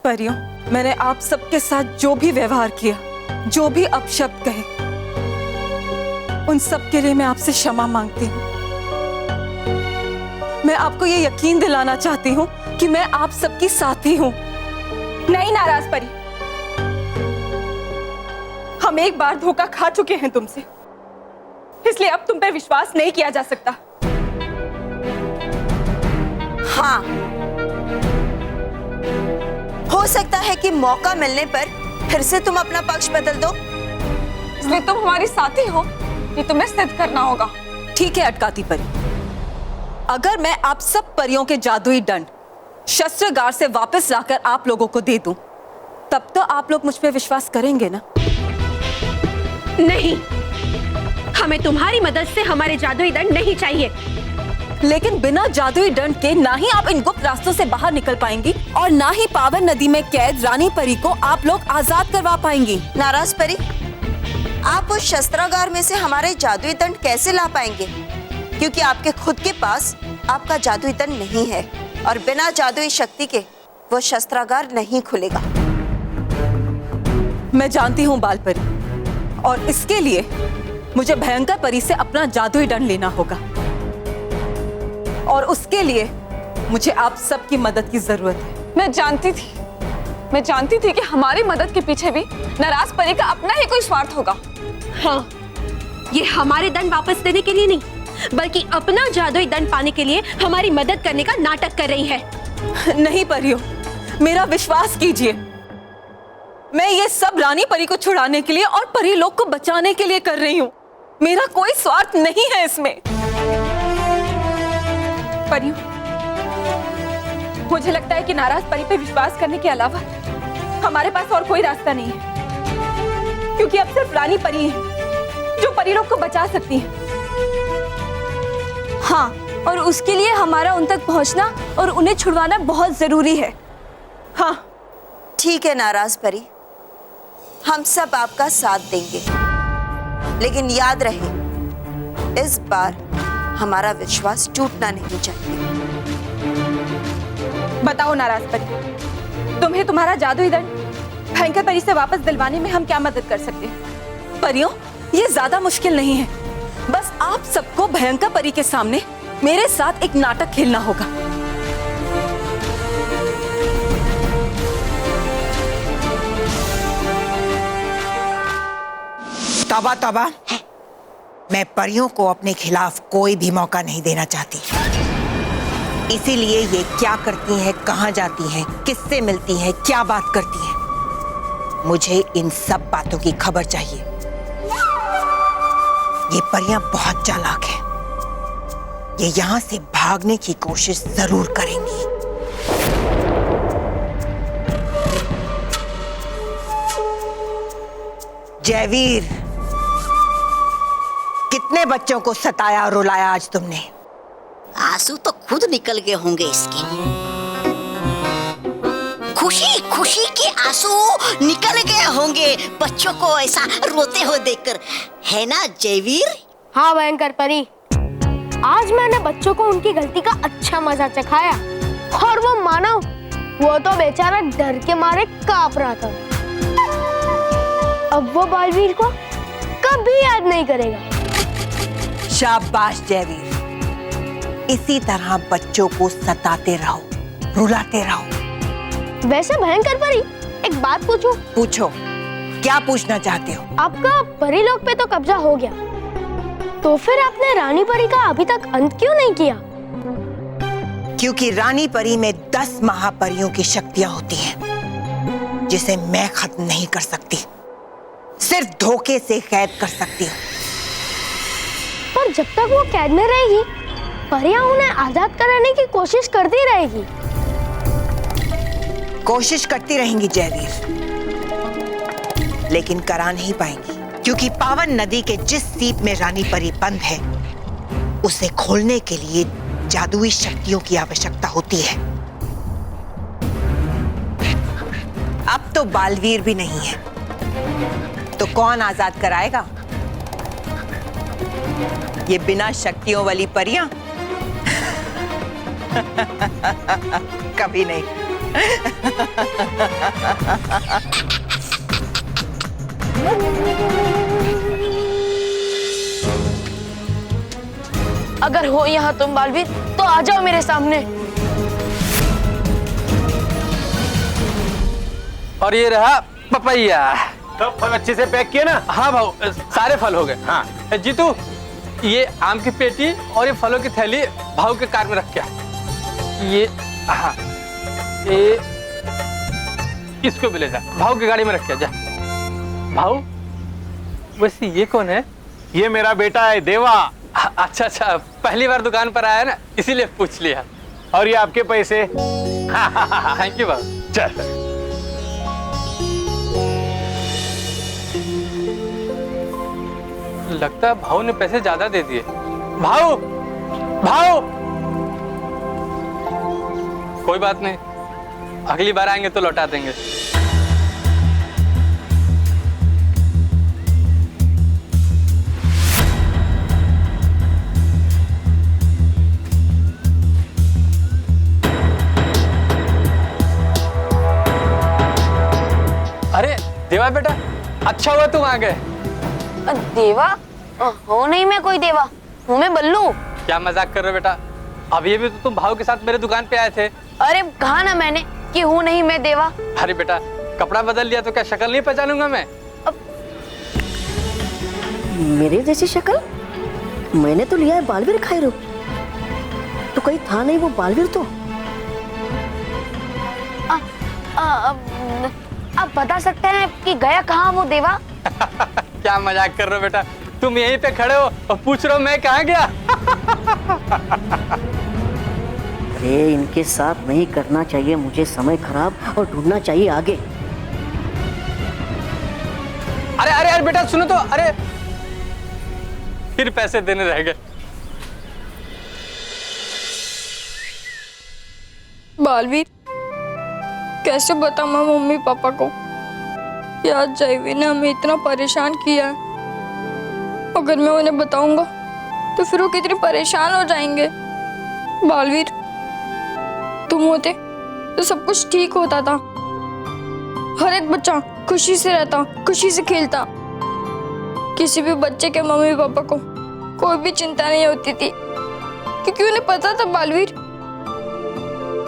परियों, मैंने आप सबके साथ जो भी व्यवहार किया, जो भी अपशब्द कहे, उन सब के लिए मैं आपसे क्षमा मांगती हूँ। मैं आपको ये यकीन दिलाना चाहती हूँ कि मैं आप सबकी साथी हूँ। नहीं नाराज परी, हम एक बार धोखा खा चुके हैं तुमसे, इसलिए अब तुम पे विश्वास नहीं किया जा सकता। हाँ, हो सकता है कि मौका मिलने पर फिर से तुम अपना पक्ष बदल दो। इसलिए तुम हमारी साथी हो, ये तुम्हें सिद्ध करना होगा। ठीक है अटकाती परी, अगर मैं आप सब परियों के जादुई दंड शस्त्रागार से वापस लाकर आप लोगों को दे दूं, तब तो आप लोग मुझ पे विश्वास करेंगे ना? नहीं, हमें तुम्हारी मदद से हमारे जादुई दंड नहीं चाहिए। लेकिन बिना जादुई दंड के ना ही आप इन गुप्त रास्तों से बाहर निकल पाएंगी और ना ही पावन नदी में कैद रानी परी को आप लोग आजाद करवा पाएंगी। नाराज परी, आप उस शस्त्रागार में से हमारे जादुई दंड कैसे ला पाएंगे? क्योंकि आपके खुद के पास आपका जादुई दंड नहीं है और बिना जादुई शक्ति के वो शस्त्रागार नहीं खुलेगा। मैं जानती हूँ बाल परी, और इसके लिए मुझे भयंकर परी से अपना जादुई दंड लेना होगा, और उसके लिए मुझे आप सबकी मदद की जरूरत है। मैं जानती थी कि हमारी मदद के पीछे भी नाराज परी का अपना ही कोई स्वार्थ होगा। हाँ, ये हमारे दंड वापस देने के लिए नहीं, बल्कि अपना जादुई दंड पाने के लिए हमारी मदद करने का नाटक कर रही है। नहीं परियों, मेरा विश्वास कीजिए, मैं ये सब रानी परी को छुड़ाने के लिए और परी लोग को बचाने के लिए कर रही हूँ। मेरा कोई स्वार्थ नहीं है इसमें। परियों, मुझे लगता है कि नाराज परी पे विश्वास करने के अलावा हमारे पास और कोई रास्ता नहीं है, क्योंकि अब सिर्फ रानी परी है जो परी लोग को बचा सकती है। हाँ, और उसके लिए हमारा उन तक पहुंचना और उन्हें छुड़वाना बहुत जरूरी है। हाँ ठीक है नाराज परी, हम सब आपका साथ देंगे, लेकिन याद रहे इस बार हमारा विश्वास टूटना नहीं चाहिए। बताओ नाराज परी, तुम्हें तुम्हारा जादुई दंड भयंकर परी से वापस दिलवाने में हम क्या मदद कर सकते हैं? परियों, ये ज्यादा मुश्किल नहीं है, बस आप सबको भयंकर परी के सामने मेरे साथ एक नाटक खेलना होगा। तौबा तौबा, मैं परियों को अपने खिलाफ कोई भी मौका नहीं देना चाहती। इसीलिए ये क्या करती हैं, कहाँ जाती हैं, किससे मिलती हैं, क्या बात करती हैं, मुझे इन सब बातों की खबर चाहिए। ये परियां बहुत चालाक हैं, ये यहाँ से भागने की कोशिश जरूर करेंगी। जयवीर, कितने बच्चों को सताया और रुलाया आज तुमने? आंसू तो खुद निकल गए होंगे इसके। खुशी खुशी के आंसू निकल गए होंगे बच्चों को ऐसा रोते हुए देखकर, है ना जयवीर? हाँ भयंकर परी, आज मैंने बच्चों को उनकी गलती का अच्छा मजा चखाया और वो मानो, वो तो बेचारा डर के मारे कांप रहा था। अब वो बालवीर को कभी याद नहीं करेगा। शाबाश जयवीर, इसी तरह बच्चों को सताते रहो, रुलाते रहो। वैसे भयंकर परी, एक बात पूछूं? पूछो, क्या पूछना चाहते हो? आपका परी लोग पे तो कब्जा हो गया, तो फिर आपने रानी परी का अभी तक अंत क्यों नहीं किया? क्योंकि रानी परी में 10 महापरियों की शक्तियां होती हैं, जिसे मैं खत्म नहीं कर सकती, सिर्फ धोखे से कैद कर सकती हूँ। पर जब तक वो कैद में रहेगी, परियां उन्हें आजाद कराने की कोशिश करती रहेगी। कोशिश करती रहेंगी जयवीर, लेकिन करा नहीं पाएंगी, क्योंकि पावन नदी के जिस सीप में रानी परी बंद है, उसे खोलने के लिए जादुई शक्तियों की आवश्यकता होती है। अब तो बालवीर भी नहीं है, तो कौन आजाद कराएगा? ये बिना शक्तियों वाली परियां? कभी नहीं। अगर हो यहाँ तुम बालवीर तो आ जाओ मेरे सामने। और ये रहा पपैया। सब फल अच्छे से पैक किए ना? हाँ भाऊ, सारे फल हो गए। हाँ जीतू, ये आम की पेटी और ये फलों की थैली भाऊ के कार में रख के आ। ये हाँ, ये इसको भी ले जा, भाऊ की गाड़ी में रख के आ जा। भाऊ, वैसे ये कौन है? ये मेरा बेटा है देवा। अच्छा अच्छा, पहली बार दुकान पर आया ना, इसीलिए पूछ लिया। और ये आपके पैसे। थैंक यू भाऊ। चल। लगता है भाऊ ने पैसे ज्यादा दे दिए। भाऊ, भाऊ, कोई बात नहीं, अगली बार आएंगे तो लौटा देंगे। अरे देवा बेटा, अच्छा हुआ तुम आ गए। देवा? हो नहीं मैं कोई देवा, हूँ मैं बल्लू। क्या मजाक कर रहे हो बेटा? अभी भी तो तुम भाव के साथ मेरे दुकान पे आए थे। अरे कहा ना मैंने कि हूँ नहीं मैं देवा। अरे बेटा, कपड़ा बदल लिया तो क्या शक्ल नहीं पहचानूंगा मैं? मेरे जैसी शक्ल? मैंने तो लिया है बालवीर खैरू, तो कहीं था नहीं वो बालवीर तो। आप बता सकते हैं कि गया कहाँ वो देवा? क्या मजाक कर रहे हो बेटा? तुम यहीं पे खड़े हो और पूछ रहे हो मैं कहाँ गया? अरे इनके साथ नहीं करना चाहिए मुझे समय खराब, और ढूंढना चाहिए आगे। अरे अरे अरे बेटा सुनो तो, अरे फिर पैसे देने रह गए। बालवीर, कैसे बताऊं मैं मम्मी पापा को? यार जयवीर ने हमें इतना परेशान किया है। अगर मैं उन्हें बताऊंगा तो फिर वो कितने परेशान हो जाएंगे। बालवीर, तुम होते तो सब कुछ ठीक होता था। हर एक बच्चा खुशी से रहता, खुशी से खेलता। किसी भी बच्चे के मम्मी पापा को कोई भी चिंता नहीं होती थी, क्योंकि उन्हें पता था बालवीर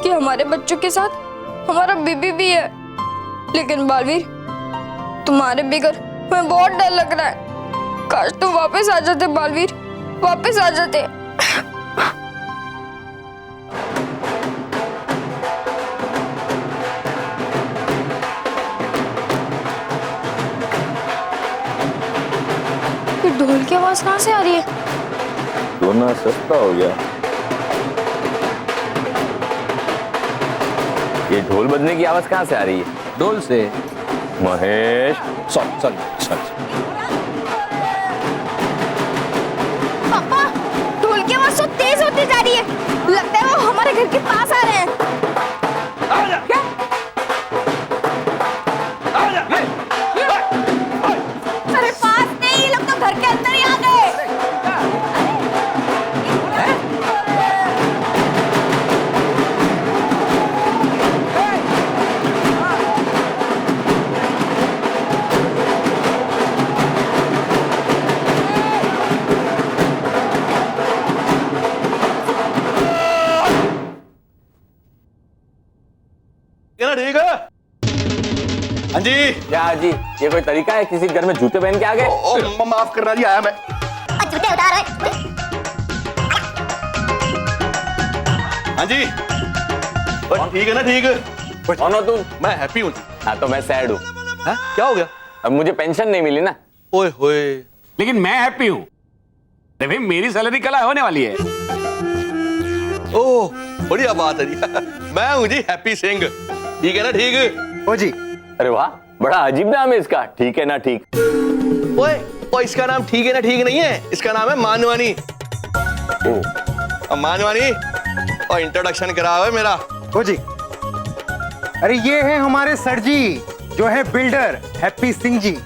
कि हमारे बच्चों के साथ हमारा बेबी भी है। लेकिन बालवीर, तुम्हारे बिगड़ हमें बहुत डर लग रहा है। काश तुम वापस आ जाते बालवीर, वापस आ जाते। ये ढोल की आवाज कहाँ से आ रही है? सोना सस्ता हो गया। ये ढोल बजने की आवाज कहाँ से आ रही है? ढोल से। महेश, चल। पापा, ढोल की आवाज तो तेज होती जा रही है। लगता है वो हमारे घर के पास आ रहे हैं। क्या? अरे पास नहीं, ये लोग तो घर के अंदर ही आ गए। ठीक है? हाँ जी। क्या जी, ये कोई तरीका है? किसी घर में जूते पहन के आ गए? माफ करना जी, आया मैं। जूते उतार। हाँ जी। ठीक है ना? ठीक। कौन हो तुम? मैं हैप्पी हूँ। हाँ तो मैं सैड हूँ। क्या हो गया? अब मुझे पेंशन नहीं मिली ना। ओए होए। लेकिन मैं हैप्पी हूँ। भाई मेरी सैलरी कल होने वाली है। ओह, बढ़िया बात है जी। मैं हूँ जी हैप्पी सिंह। ठीक है ना? ठीक। ओ जी। अरे वाह, बड़ा अजीब नाम है इसका। ठीक है ना? ठीक। ओए, इसका नाम ठीक है ना? ठीक नहीं है, इसका नाम है मानवानी। ओ, मानवानी, और इंट्रोडक्शन करा हुआ है मेरा। ओ जी। अरे ये है हमारे सर जी, जो है बिल्डर हैप्पी सिंह जी।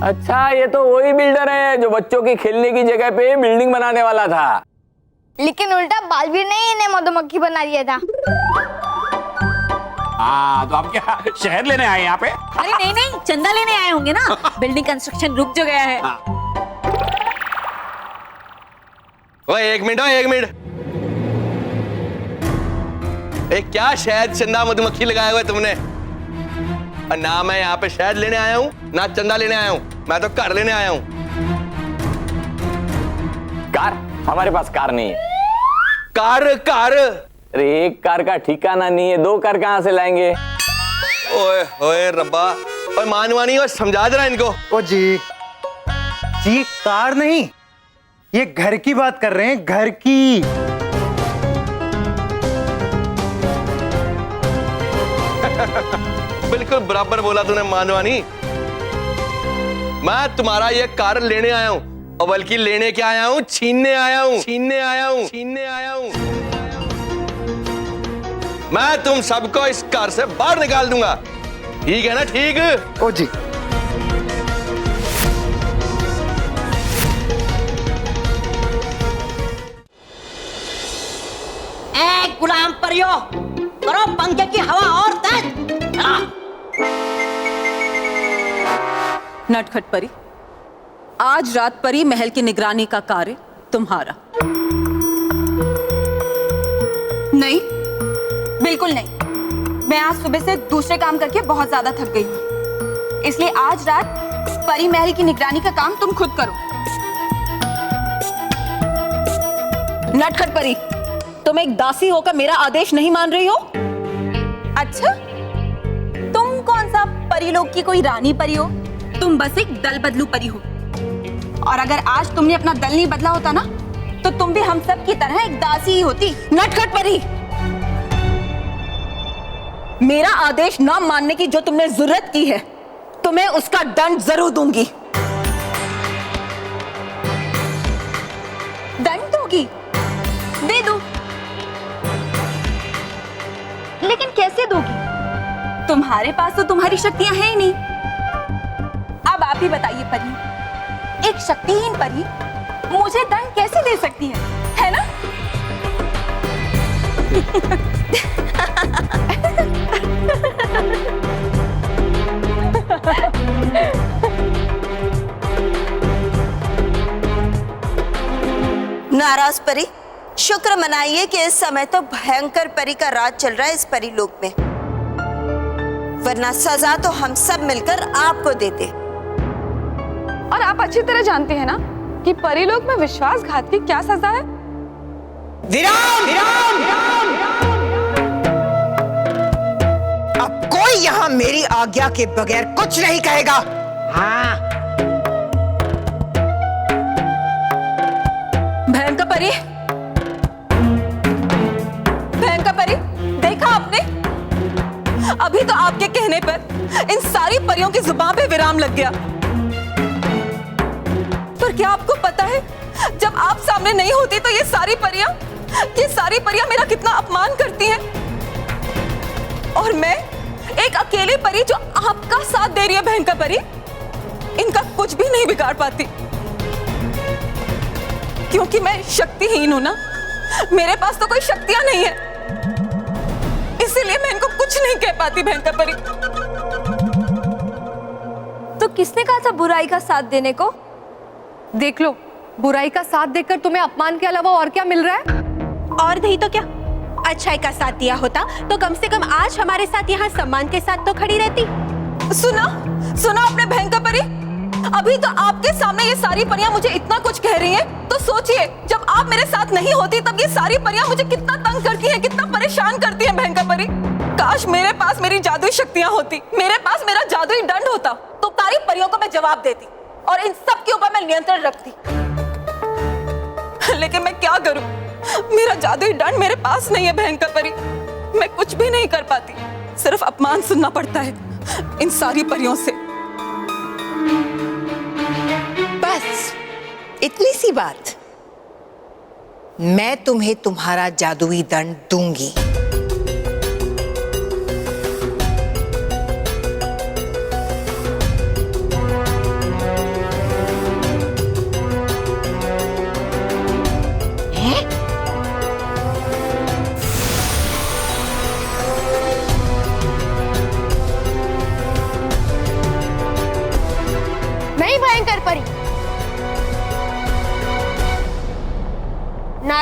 अच्छा, ये तो वही बिल्डर है जो बच्चों की खेलने की जगह पे बिल्डिंग बनाने वाला था। लेकिन उल्टा बालवीर ने ही इन्हें मधुमक्खी बना दिया था। हाँ, तो आप क्या शहर लेने आए यहाँ पे? अरे नहीं नहीं, चंदा लेने आए होंगे ना। बिल्डिंग कंस्ट्रक्शन रुक जो गया है। ओए 1 मिनट, ओए 1 मिनट। क्या शहद चंदा मधुमक्खी लगाया हुआ है तुमने? और ना मैं यहाँ पे शहद लेने आया हूँ, ना चंदा लेने आया हूँ, मैं तो कार लेने आया हूँ। कार? हमारे पास कार नहीं है। कार? अरे एक कार का ठिकाना नहीं है, 2 कार कहाँ से लाएंगे? ओए ओए रब्बा, ओए मानवानी, और समझा दे रहा इनको। ओ जी कार नहीं, ये घर की बात कर रहे हैं, घर की। बिल्कुल बराबर बोला तूने मानवानी। मैं तुम्हारा ये कार लेने आया हूँ, और बल्कि लेने क्या आया हूँ, छीनने आया हूँ। मैं तुम सबको इस कार से बाहर निकाल दूंगा, ठीक है ना? ठीक। ओ जी ए गुलाम परियो, करो पंखे की हवा और तेज। नटखट परी, आज रात परी महल की निगरानी का कार्य तुम्हारा। नहीं, बिल्कुल नहीं। मैं आज सुबह से दूसरे काम करके बहुत ज्यादा थक गई हूँ, इसलिए आज रात परी महल की निगरानी का काम तुम खुद करो। नटखट परी, तुम एक दासी होकर मेरा आदेश नहीं मान रही हो? अच्छा, तुम कौन सा परी लोग की कोई रानी परी हो? तुम बस एक दल बदलू परी हो। और अगर आज तुमने अपना दल नहीं बदला होता ना, तो तुम भी हम सब की तरह एक दासी ही होती। नटखट परी, मेरा आदेश ना मानने की जो तुमने जरूरत की है, तुम्हें उसका दंड जरूर दूंगी। दंड दोगी? दे दो। लेकिन कैसे दोगी? तुम्हारे पास तो तुम्हारी शक्तियां हैं ही नहीं। अब आप ही बताइए परी, एक शक्तिहीन परी मुझे दंड कैसे दे सकती है ना? नाराज परी, शुक्र मनाइए कि इस समय तो भयंकर परी का राज चल रहा है इस परी लोक में, वरना सजा तो हम सब मिलकर आपको देते। और आप अच्छी तरह जानते हैं ना कि परी लोक में विश्वासघात की क्या सजा है। विराम! अब कोई यहाँ मेरी आज्ञा के बगैर कुछ नहीं कहेगा। हाँ। भयंकर परी, देखा आपने? अभी तो आपके कहने पर इन सारी परियों की जुबान पे विराम लग गया। पर क्या आपको पता है, जब आप सामने नहीं होती तो ये सारी परियां मेरा कितना अपमान करती हैं। और मैं एक अकेली परी जो आपका साथ दे रही है भयंकर परी, इनका कुछ भी नहीं बिगाड़ पाती, क्योंकि मैं शक्तिहीन हूं ना। मेरे पास तो कोई शक्तियां नहीं है, इसीलिए मैं इनको कुछ नहीं कह पाती भयंकर परी। तो किसने कहा था बुराई का साथ देने को? देख लो, बुराई का साथ देकर तुम्हें अपमान के अलावा और क्या मिल रहा है? और नहीं तो क्या, अच्छाई का साथ दिया होता तो कम से कम आज हमारे साथ यहाँ सम्मान के साथ तो खड़ी रहती। सुना आपने भयंकर परी? अभी तो आपके सामने ये सारी परियां मुझे इतना कुछ कह रही हैं, तो सोचिए जब आप मेरे साथ नहीं होती तब ये सारी परियां मुझे कितना तंग करती हैं, कितना परेशान करती हैं भयंकर परी। काश मेरे पास मेरी जादुई शक्तियां होती, मेरे पास मेरा जादुई दंड होता, तो सारी परियों को मैं जवाब देती और इन सब के ऊपर मैं नियंत्रण रखती। लेकिन मैं क्या करूं, मेरा जादुई दंड मेरे पास नहीं है भयंकर परी। मैं कुछ भी नहीं कर पाती, सिर्फ अपमान सुनना पड़ता है इन सारी परियों से। बस इतनी सी बात। मैं तुम्हें तुम्हारा जादुई दंड दूंगी।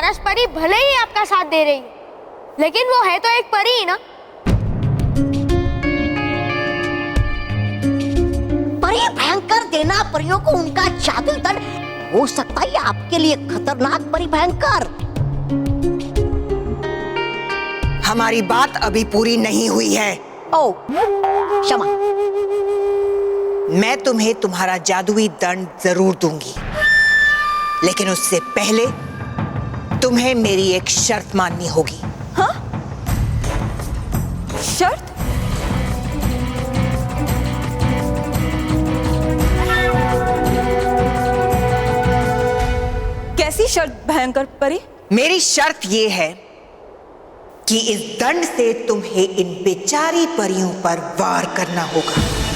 सारस परी भले ही आपका साथ दे रही है, लेकिन वो है तो एक परी ही ना। परी भयंकर देना परियों को उनका जादुई दंड हो सकता है आपके लिए खतरनाक। परी भयंकर, हमारी बात अभी पूरी नहीं हुई है। ओ क्षमा। मैं तुम्हें तुम्हारा जादुई दंड जरूर दूंगी, लेकिन उससे पहले तुम्हें मेरी एक शर्त माननी होगी। हाँ? शर्त? कैसी शर्त भयंकर परी? मेरी शर्त यह है कि इस दंड से तुम्हें इन बेचारी परियों पर वार करना होगा।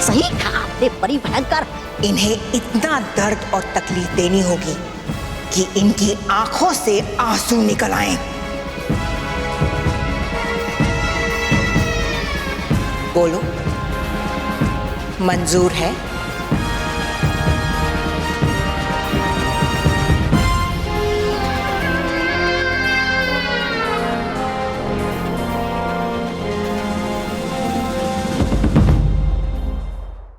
सही कहा आपने परी भयंकर। इन्हें इतना दर्द और तकलीफ देनी होगी कि इनकी आंखों से आंसू निकल आए। बोलो, मंजूर है?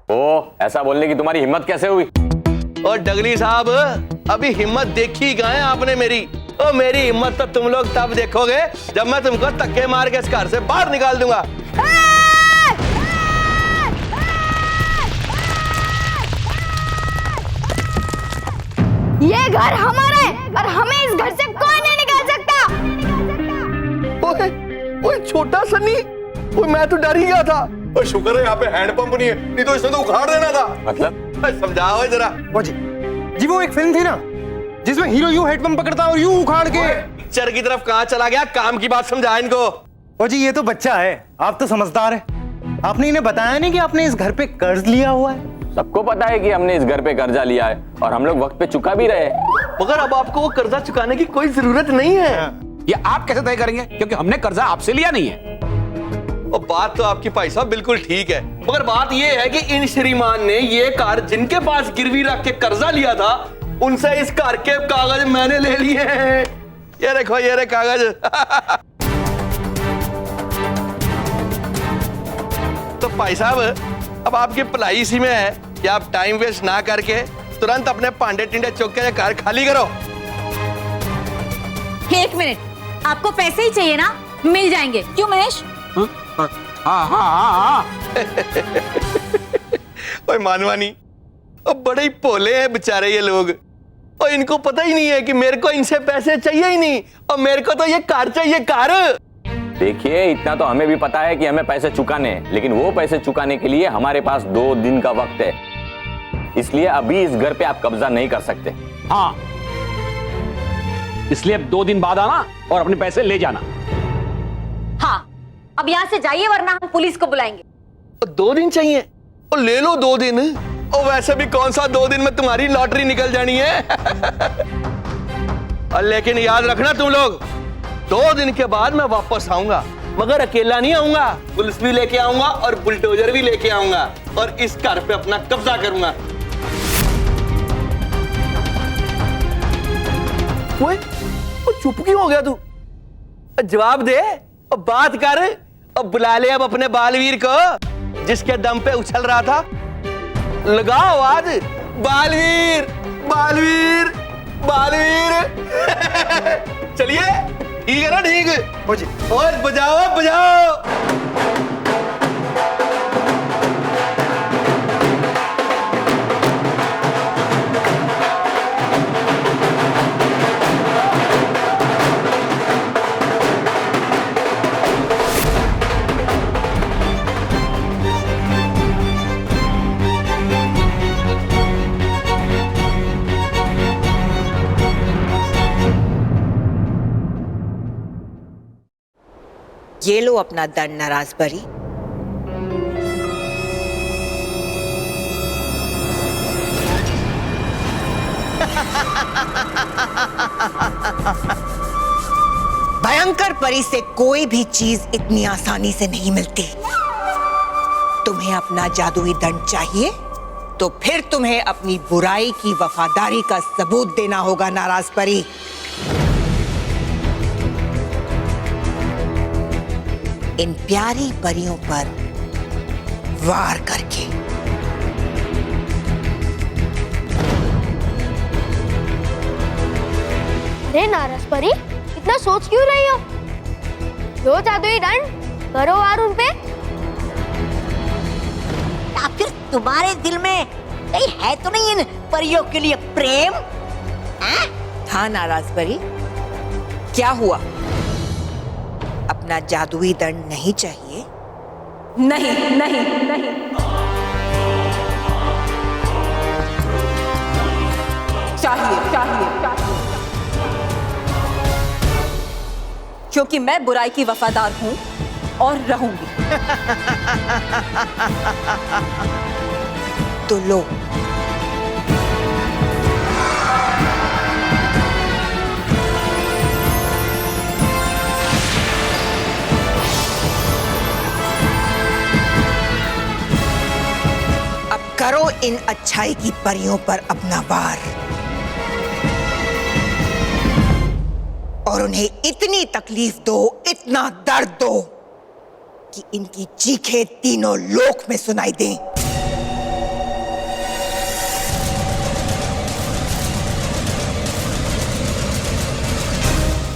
ओ, ऐसा बोलने की तुम्हारी हिम्मत कैसे हुई? और डगली साहब, अभी हिम्मत देखी कहाँ है आपने मेरी? ओ मेरी हिम्मत तो तुम लोग तब देखोगे जब मैं तुमको धक्के मार के इस घर से बाहर निकाल दूंगा। ये घर हमारा है और हमें इस घर से कोई नहीं निकाल सकता। ओए, ओए छोटा सन्नी, ओए मैं तो डर ही गया था। और शुक्र है यहाँ पे हैंडपंप नहीं है, नहीं तो इसने तो उखाड़ देना था। मतलब? समझाओ जरा। ओ जी वो एक फिल्म थी ना जिसमें हीरो यूं हेडपंप पकड़ता और यूं उखाड़ के। पिक्चर की तरफ कहाँ चला गया? काम की बात समझा इनको। ओ जी ये तो बच्चा है, आप तो समझदार है। आपने इन्हें बताया नहीं कि आपने इस घर पे कर्ज लिया हुआ है? सबको पता है कि हमने इस घर पे कर्जा लिया है और हम लोग वक्त पे चुका भी रहे। मगर अब आपको वो कर्जा चुकाने की कोई जरूरत नहीं है। ये आप कैसे तय करेंगे? क्योंकि हमने कर्जा आपसे लिया नहीं है। और बात तो आपकी भाई साहब बिल्कुल ठीक है, मगर बात ये है कि इन श्रीमान ने ये कार जिनके पास गिरवी रख के कर्जा लिया था, उनसे इस कार के कागज मैंने ले लिए हैं। ये देखो, ये रे कागज। तो भाई साहब, अब आपकी भलाई इसी में है कि आप टाइम वेस्ट ना करके तुरंत अपने पांडे टिंडे चौक के कार खाली करो। एक मिनट, आपको पैसे ही चाहिए ना? मिल जाएंगे। क्यों महेश? हाँ। ओए मानवानी, अब बड़े ही भोले हैं बेचारे ये लोग। और इनको पता ही नहीं है कि मेरे को इनसे पैसे चाहिए ही नहीं, और मेरे को तो ये कार चाहिए, कार। देखिए, इतना तो हमें भी पता है कि हमें पैसे चुकाने हैं, लेकिन वो पैसे चुकाने के लिए हमारे पास 2 दिन का वक्त है। इसलिए अभी इस घर पे आप कब्जा नहीं कर सकते। हाँ, इसलिए अब 2 दिन बाद आना और अपने पैसे ले जाना। हाँ, अब यहाँ से जाइए वरना हम पुलिस को बुलाएंगे। 2 दिन चाहिए? और ले लो 2 दिन। और वैसे भी कौन सा 2 दिन में तुम्हारी लॉटरी निकल जानी है। और लेकिन याद रखना तुम लोग, 2 दिन के बाद मैं वापस आऊंगा, मगर अकेला नहीं आऊंगा। पुलिस भी लेके आऊंगा और बुलडोजर भी लेके आऊंगा, और इस घर पे अपना कब्जा करूंगा। वो चुप क्यों हो गया तू? जवाब दे और बात कर, और बुला ले अब अपने बालवीर को जिसके दम पे उछल रहा था। लगाओ आवाज, बालवीर, बालवीर, बालवीर। चलिए, ठीक है ना? ठीक। और बजाओ बजाओ। ये लो अपना दंड नाराज परी। भयंकर परी से कोई भी चीज इतनी आसानी से नहीं मिलती। तुम्हें अपना जादुई दंड चाहिए तो फिर तुम्हें अपनी बुराई की वफादारी का सबूत देना होगा नाराज परी। इन प्यारी परियों पर वार करके। अरे नाराज परी, इतना सोच क्यों रही हो? जो जादुई दंड करो वार उन पे। या फिर तुम्हारे दिल में कहीं है तो नहीं इन परियों के लिए प्रेम? हाँ नाराज परी, क्या हुआ? अपना जादुई दंड नहीं चाहिए? नहीं नहीं नहीं, चाहिए चाहिए चाहिए, क्योंकि मैं बुराई की वफादार हूं और रहूंगी। तो लो। अब करो इन अच्छाई की परियों पर अपना वार और उन्हें इतनी तकलीफ दो, इतना दर्द दो कि इनकी चीखें तीनों लोक में सुनाई दें।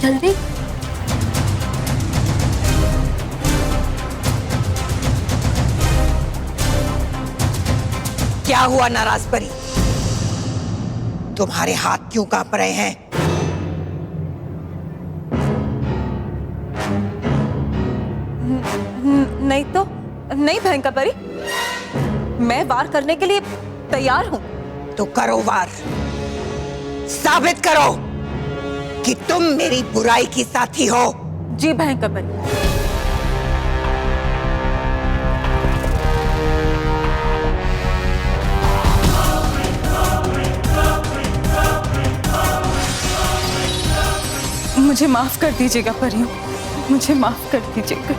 जल्दी। क्या हुआ नाराज परी? तुम्हारे हाथ क्यों कांप रहे हैं? नहीं तो नहीं भयंकर परी, मैं वार करने के लिए तैयार हूं। तो करो वार, साबित करो कि तुम मेरी बुराई की साथी हो। जी भयंकर परी। मुझे माफ कर दीजिएगा परियों, मुझे माफ कर दीजिएगा।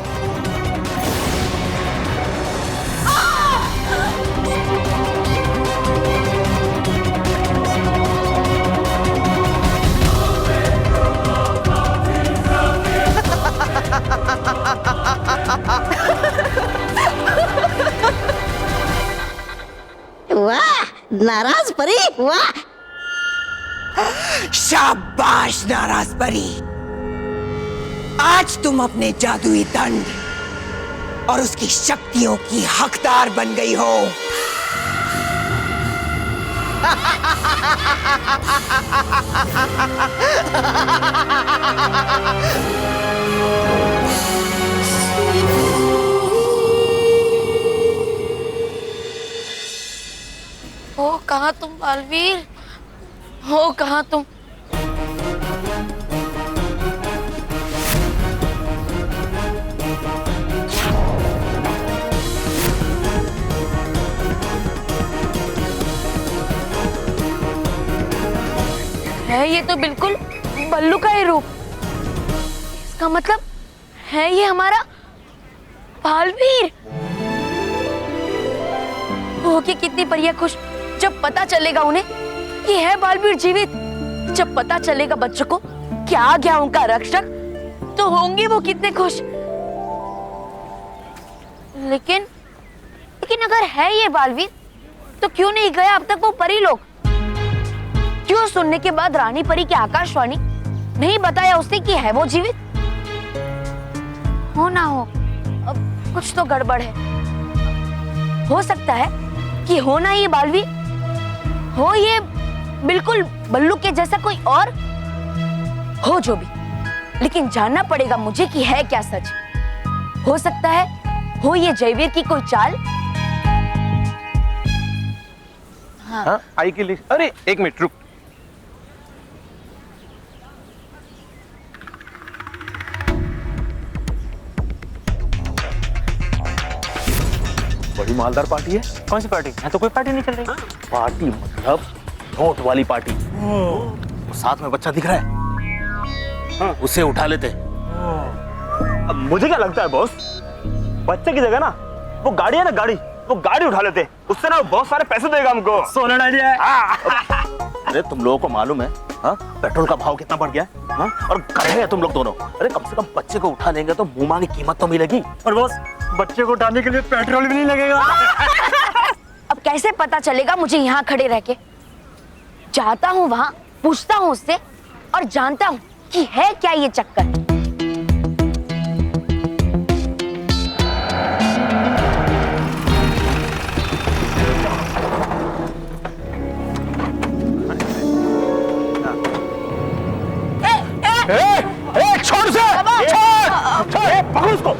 वाह नाराज परी, वाह। शाबाश नाराज परी, आज तुम अपने जादुई दंड और उसकी शक्तियों की हकदार बन गई हो। हो कहाँ तुम बालवीर, हो कहाँ तुम? है ये तो बिल्कुल बल्लू का ही रूप। इसका मतलब है ये हमारा बालवीर। होगी कितनी परियां खुश जब पता चलेगा उन्हें कि है बालवीर जीवित। जब पता चलेगा बच्चों को क्या आ गया उनका रक्षक, तो होंगे वो कितने खुश। लेकिन अगर है ये बालवीर, तो क्यों नहीं गया अब तक वो परी लोग? क्यों सुनने के बाद रानी परी की आकाशवाणी नहीं बताया उसने कि है वो जीवित? हो ना हो, अब कुछ तो गड़बड़ है। हो सकता है कि हो ना ये बालवीर, हो ये बिल्कुल बल्लू के जैसा कोई और हो, जो भी, लेकिन जानना पड़ेगा मुझे कि है क्या सच। हो सकता है हो ये जयवीर की कोई चाल। हाँ, आई की लिस्ट। अरे एक मिनट रुक। बड़ी मालदार पार्टी है। कौन सी पार्टी? यहाँ तो कोई पार्टी नहीं चल रही। पार्टी मतलब नोट वाली पार्टी। साथ में बच्चा दिख रहा है, उसे उठा लेते अब मुझे क्या लगता है बॉस, बच्चे की जगह ना वो गाड़ी है ना, गाड़ी, वो गाड़ी उठा लेते, उससे ना बहुत सारे पैसे देगा हमको। सोलह आइडिया है। अरे तुम लोगों को मालूम है हाँ, पेट्रोल का भाव कितना बढ़ गया है हाँ? और गधे हैं तुम लोग दोनों। अरे कम से कम बच्चे को उठा लेंगे तो मुंह मांगी कीमत तो मिलेगी। और बॉस बच्चे को उठाने के लिए पेट्रोल भी नहीं लगेगा। अब कैसे पता चलेगा मुझे यहाँ खड़े रह के? जाता हूँ वहाँ, पूछता हूँ उससे और जानता हूँ कि है क्या ये चक्कर। छोड़ से, छोड़, पकड़ उसको।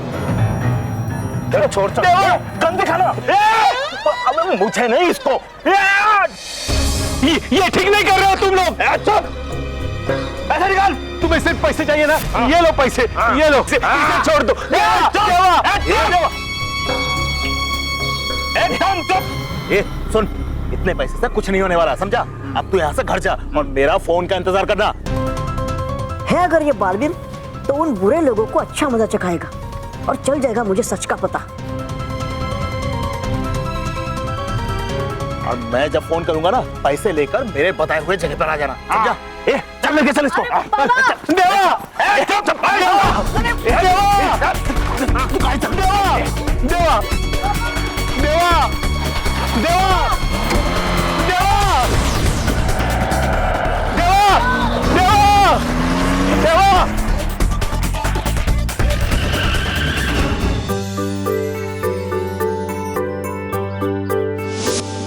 छोड़ गन दिखाना। अबे मुझे नहीं, इसको। ये ठीक नहीं कर रहे हो तुम लोग। पैसे निकाल। तुम्हें सिर्फ पैसे चाहिए ना? ये लो पैसे, ये लो। इसे छोड़ दो। एकदम चुप। ये सुन, इतने पैसे से कुछ नहीं होने वाला, समझा? अब तू यहाँ से घर जा और मेरा फोन का इंतजार करना। है अगर ये बालवीर तो उन बुरे लोगों को अच्छा मजा चखाएगा और चल जाएगा मुझे सच का पता। और मैं जब फोन करूंगा ना, पैसे लेकर मेरे बताए हुए जगह पर आ जाना, समझा? ए, चल लेके चल इसको। देवा!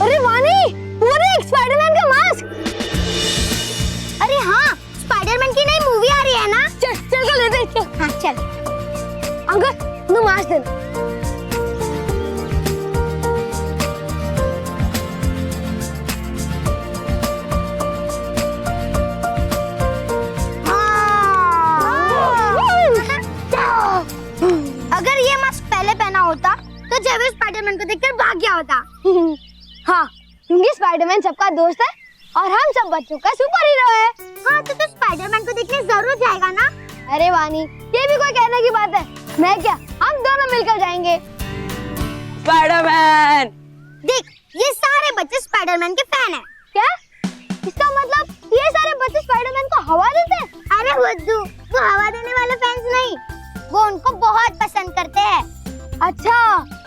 अरे वानी, पूरे एक स्पाइडरमैन का मास्क। अरे हाँ, स्पाइडरमैन की नई मूवी आ रही है ना? चल चल कर लेते हैं। हाँ चल। अंकल, तू मास्क दे। अगर ये मास्क पहले पहना होता तो जेवी स्पाइडरमैन को देखकर भाग गया होता। हाँ, क्योंकि स्पाइडरमैन सबका दोस्त है और हम सब बच्चों का सुपर हीरो है। हाँ तो स्पाइडरमैन को देखने जरूर जाएगा ना? अरे वानी, ये भी कोई कहने की बात है? मैं क्या, हम दोनों मिलकर जाएंगे। स्पाइडरमैन! देख, ये सारे बच्चे स्पाइडरमैन के फैन हैं। क्या? इसका मतलब ये सारे बच्चे स्पाइडरमैन को हवा देते हैं? अरे बुद्धू, वो हवा देने वाले फैंस नहीं, वो उनको बहुत पसंद करते हैं। अच्छा,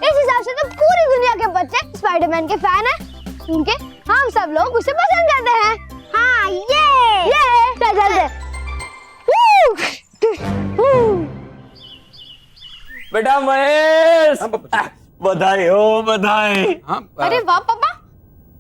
इस हिसाब से तो पूरी दुनिया के बच्चे स्पाइडरमैन के फैन हैं, क्योंकि हम सब लोग उसे पसंद करते हैं। हाँ, ये चल चलते। बेटा महेश, बधाई हो, बधाई। अरे वाह पापा,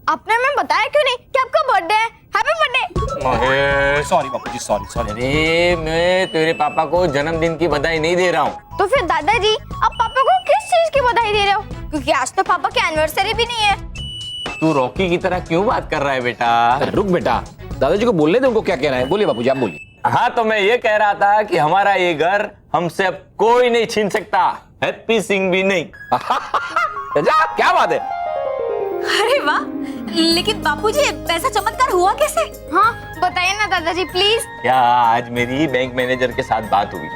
आपने हमें बताया क्यों नहीं कि आपका बर्थडे है? Happy birthday. सॉरी बापूजी, सॉरी। अरे मैं तेरे पापा को जन्मदिन की बधाई नहीं दे रहा हूँ। तो फिर दादाजी, आप पापा को किस चीज की बधाई दे रहे हो? क्योंकि आज तो पापा की एनिवर्सरी भी नहीं है। तू रॉकी की तरह क्यों बात कर रहा है बेटा? रुक बेटा, दादाजी को बोलने दे, उनको क्या कहना है। बोलिए बापूजी, आप बोलिए। हाँ तो मैं ये कह रहा था कि हमारा ये घर हमसे अब कोई नहीं छीन सकता, हैप्पी सिंह भी नहीं। क्या बात है? अरे वाह, लेकिन बापूजी ऐसा चमत्कार हुआ कैसे? हाँ बताइए ना दादाजी प्लीज। क्या आज मेरी बैंक मैनेजर के साथ बात हुई,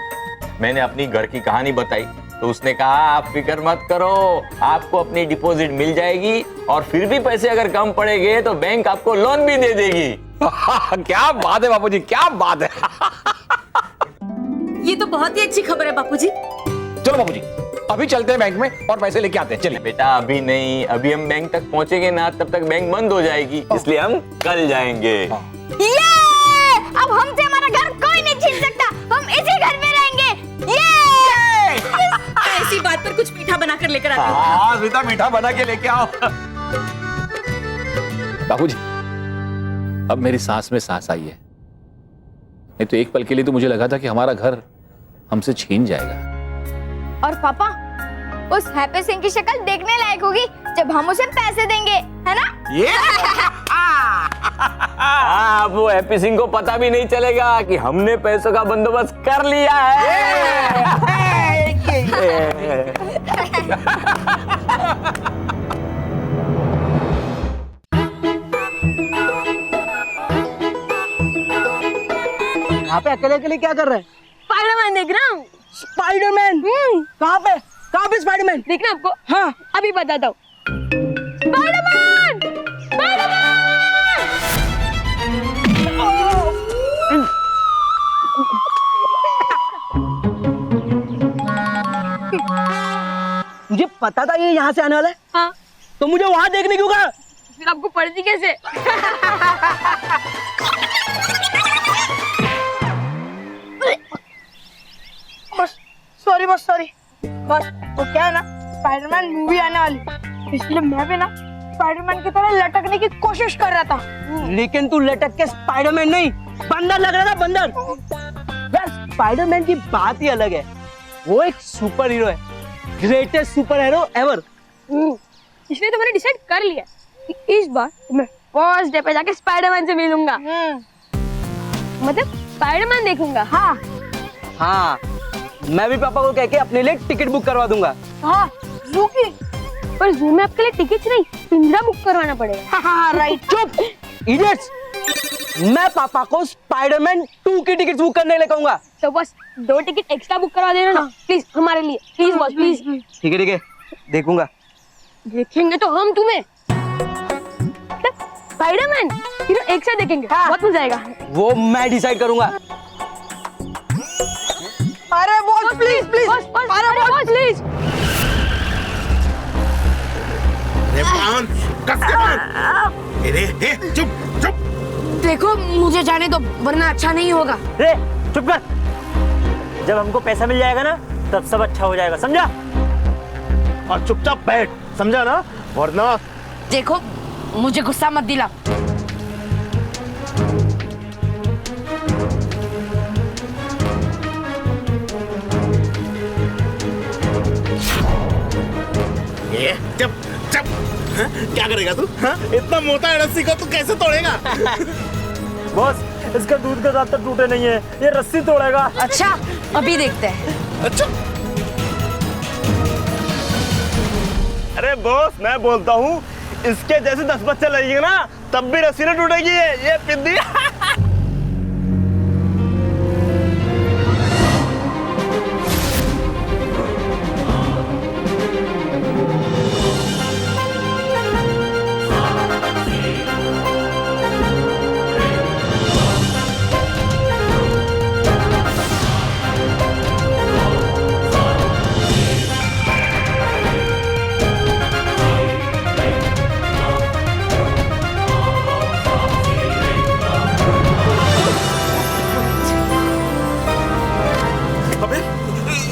मैंने अपनी घर की कहानी बताई तो उसने कहा आप फिक्र मत करो, आपको अपनी डिपॉजिट मिल जाएगी और फिर भी पैसे अगर कम पड़ेंगे तो बैंक आपको लोन भी दे देगी। क्या बात है बापूजी, क्या बात है। ये तो बहुत ही अच्छी खबर है बापूजी। चलो बापूजी, अभी चलते हैं बैंक में और पैसे लेके आते हैं। चलिए बेटा, अभी नहीं, अभी हम बैंक तक पहुंचेंगे ना तब तक बैंक बंद हो जाएगी, इसलिए हम कल जाएंगे। ये! अब हमसे हमारा घर कोई नहीं छीन सकता, हम इसी घर में रहेंगे। ये! ऐसी बात पर कुछ मीठा बना कर लेकर आती हूँ। हाँ सीता, मीठा बना के लेके आओ। बापूजी, अब मेरी सांस में सांस आई है। नहीं तो एक पल के लिए तो मुझे लगा था कि हमारा घर हमसे छीन जाएगा। और पापा, उस हैप्पी सिंह की शक्ल देखने लायक होगी जब हम उसे पैसे देंगे, है ना? हाँ, वो हैप्पी सिंह को पता भी नहीं चलेगा कि हमने पैसों का बंदोबस्त कर लिया है। यहाँ पे अकेले अकेले क्या कर रहे हैं? स्पाइडरमैन देख रहा हूँ। स्पाइडरमैन? कहाँ पे स्पाइडरमैन? देखना आपको। हाँ अभी बताता हूँ। स्पाइडरमैन! मुझे पता था ये यहाँ से आने वाला है। हाँ। तो मुझे वहां देखने क्यों कहा? फिर आपको पढ़ती कैसे? बस सॉरी बस तो क्या है ना, स्पाइडरमैन मूवी आने वाली, इसलिए मैं भी ना स्पाइडरमैन की तरह लटकने की कोशिश कर रहा था। लेकिन तू लटक के स्पाइडरमैन नहीं, बंदर लग रहा था, बंदर। यार स्पाइडरमैन की बात ही अलग है, वो एक सुपर हीरो है, ग्रेटेस्ट सुपर हीरो एवर। इसलिए तो मैंने डिसाइड कर लिया कि इस बार मैं फर्स्ट डे पे जाके स्पाइडरमैन से मिलूंगा। मतलब स्पाइडरमैन देखूंगा। हाँ मैं भी पापा को कह के अपने लिए टिकट बुक करवा दूंगा। हाँ जू की, पर जू में आपके लिए टिकट नहीं, पिंजरा बुक करवाना पड़ेगा। हाँ राइट। चुप इडियट्स, मैं पापा को स्पाइडरमैन 2 की टिकट बुक करने ले कहूंगा। तो बस 2 टिकट एक्स्ट्रा बुक करवा देना ना प्लीज, हमारे लिए प्लीज बॉस प्लीज। ठीक है देखूंगा। देखेंगे तो हम तुम्हें स्पाइडरमैन तीनों एक साथ देखेंगे। बहुत मजा आएगा। वो मैं डिसाइड करूंगा। अरे बॉस प्लीज अरे बॉस प्लीज। चुप देखो मुझे जाने दो वरना अच्छा नहीं होगा। चुप कर, जब हमको पैसा मिल जाएगा ना तब सब अच्छा हो जाएगा, समझा? और चुपचाप बैठ, समझा ना, वरना। देखो मुझे गुस्सा मत दिला। चुप क्या करेगा तू? इतना मोटा रस्सी को तू कैसे तोड़ेगा? बॉस इसका दूध का दांत टूटे नहीं है, ये रस्सी तोड़ेगा। अच्छा अभी देखते हैं। अच्छा अरे बॉस मैं बोलता हूँ इसके जैसे 10 बच्चे लगेंगे ना तब भी रस्सी न टूटेगी। ये पिद्दी।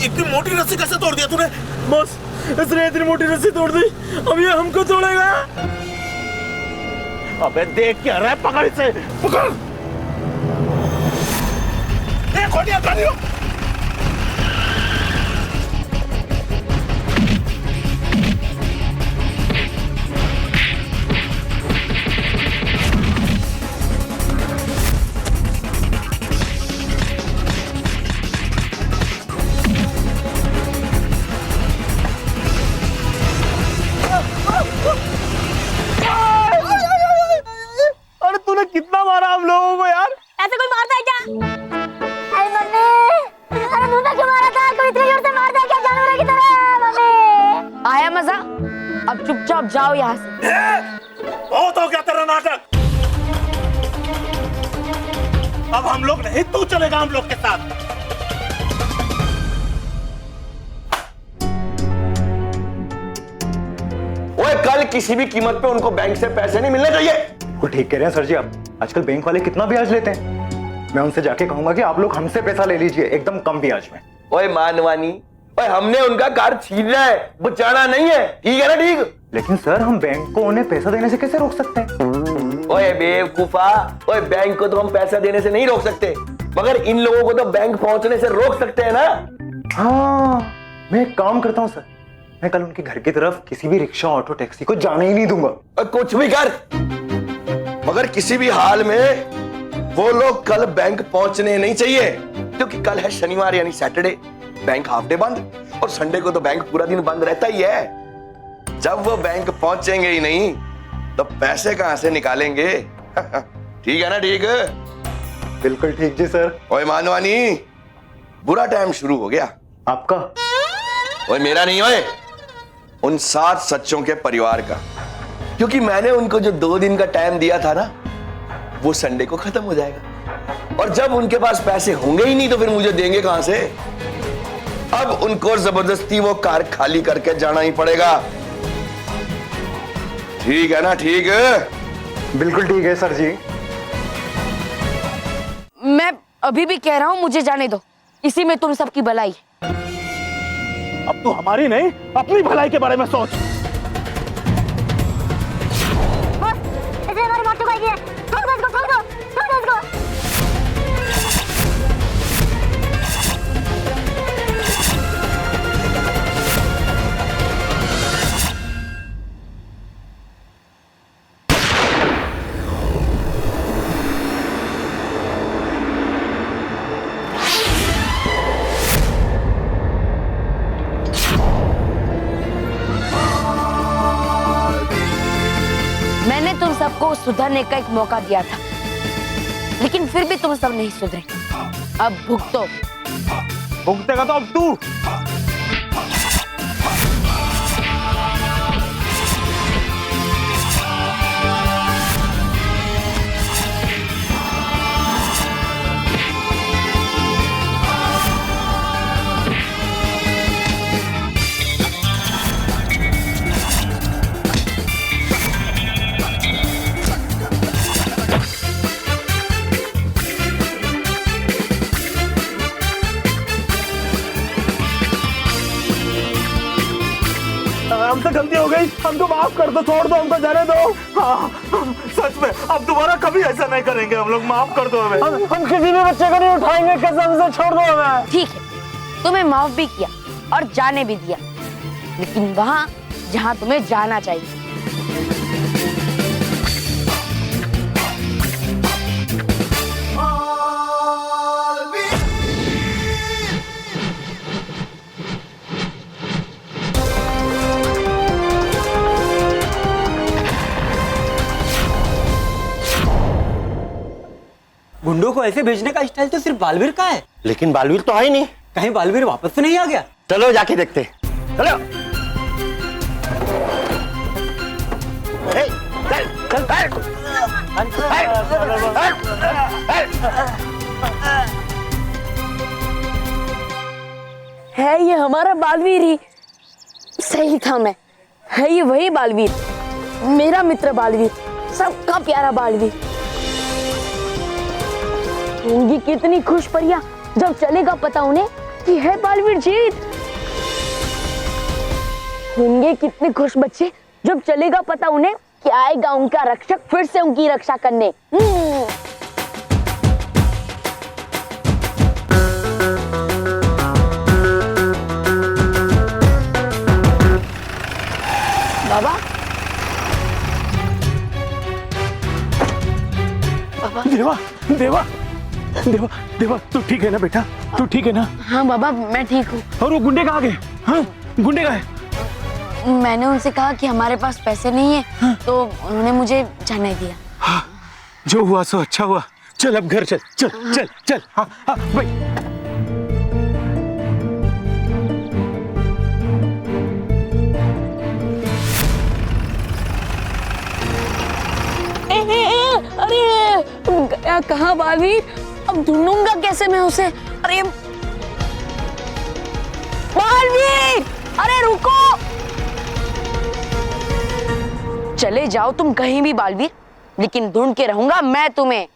इतनी मोटी रस्सी कैसे तोड़ दिया तूने? बॉस इसने इतनी मोटी रस्सी तोड़ दी, अब ये हमको तोड़ेगा। अबे देख क्या रहा है, पकड़ इसे, पकड़। खोटिया कर लो। अरे तूने कितना मारा हम लोगों को यार? ऐसे कोई मारता है क्या? अरे मम्मी, अरे मुंह पे क्यों मारा था? कोई इतनी जोर से मार दिया क्या जानवर की तरह? मम्मी आया मजा? अब चुपचाप जाओ यहाँ से। बहुत हो गया तेरा नाटक। अब हम लोग नहीं, तू चलेगा हम लोग के साथ। ओए कल किसी भी कीमत पे उनको बैंक से पैसे नहीं मिलने चाहिए। वो ठीक कह रहे हैं सर जी, आप आजकल बैंक वाले कितना ब्याज लेते हैं। मैं उनसे जाके कहूंगा कि आप लोग हमसे पैसा ले लीजिए एकदम कम ब्याज में। ओए मानवानी, ओए हमने उनका कार छीनना है, बचाना नहीं है, ठीक है ना? ठीक। लेकिन सर हम बैंक को उन्हें पैसा देने से कैसे रोक सकते हैं? ओए बेवकूफा, ओए बैंक को तो हम पैसा देने से नहीं रोक सकते, मगर इन लोगों को तो बैंक पहुंचने से रोक सकते हैं ना। हाँ मैं एक काम करता हूँ सर, मैं कल उनके घर की तरफ किसी भी रिक्शा ऑटो टैक्सी को जाने ही नहीं दूंगा। कुछ भी कर, मगर किसी भी हाल में वो लोग कल बैंक पहुंचने नहीं चाहिए, क्योंकि कल है शनिवार यानी सैटरडे, बैंक हाफ डे बंद, और संडे को तो बैंक पूरा दिन बंद रहता ही है। जब वो बैंक पहुंचेंगे ही नहीं तो पैसे कहां से निकालेंगे? ठीक है ना? ठीक है, बिल्कुल ठीक जी सर। ओए मानवानी, बुरा टाइम शुरू हो गया। आपका? ओए मेरा नहीं, ओए उन 7 सच्चों के परिवार का। क्योंकि मैंने उनको जो 2 दिन का टाइम दिया था ना, वो संडे को खत्म हो जाएगा। और जब उनके पास पैसे होंगे ही नहीं तो फिर मुझे देंगे कहां से? अब उनको जबरदस्ती वो कार खाली करके जाना ही पड़ेगा। ठीक है ना? ठीक है, बिल्कुल ठीक है सर जी। मैं अभी भी कह रहा हूँ, मुझे जाने दो, इसी में तुम सबकी भलाई। अब तू हमारी नहीं अपनी भलाई के बारे में सोच। हमारी बात तो कही है। ठोक दो। मैंने तुम सबको सुधरने का एक मौका दिया था, लेकिन फिर भी तुम सब नहीं सुधरे। अब भुगतो। भुगतेगा तो अब तू। हमसे गलती हो गई, हमको माफ कर दो, छोड़ दो, हमको जाने दो। हाँ, सच में अब दोबारा कभी ऐसा नहीं करेंगे हम लोग। माफ कर दो हमें। हम किसी भी बच्चे को नहीं उठाएंगे, कसम से, छोड़ दो हमें। ठीक है, तुम्हें माफ भी किया और जाने भी दिया, लेकिन वहां जहां तुम्हें जाना चाहिए। गुंडों को ऐसे भेजने का स्टाइल तो सिर्फ बालवीर का है। लेकिन बालवीर तो है ही नहीं। कहीं बालवीर वापस तो नहीं आ गया? चलो जाके देखते। चलो। है ये हमारा बालवीर ही। सही था मैं, है ये वही बालवीर, मेरा मित्र बालवीर, सबका प्यारा बालवीर। होंगी कितनी खुश परियां जब चलेगा पता उन्हें कि है बालवीर जीत। होंगे कितने खुश बच्चे जब चलेगा पता उन्हें कि आएगा उनका रक्षक फिर से उनकी रक्षा करने। बाबा, देवा, देवा, देवा, देवा, तू ठीक है ना बेटा? तू ठीक है ना? हाँ बाबा, मैं ठीक हूँ। और वो गुंडे कहाँ गए? हाँ, गुंडे कहाँ हैं? मैंने उनसे कहा कि हमारे पास पैसे नहीं है, हाँ? तो उन्होंने मुझे जाने दिया। हाँ, जो हुआ सो अच्छा हुआ। चल अब घर चल, चल, चल, चल। हाँ, हाँ, भाई। अरे गया कहाँ बालवीर? अब ढूंढूंगा कैसे मैं उसे? अरे बालवीर, अरे रुको! चले जाओ तुम कहीं भी बालवीर, लेकिन ढूंढ के रहूंगा मैं तुम्हें।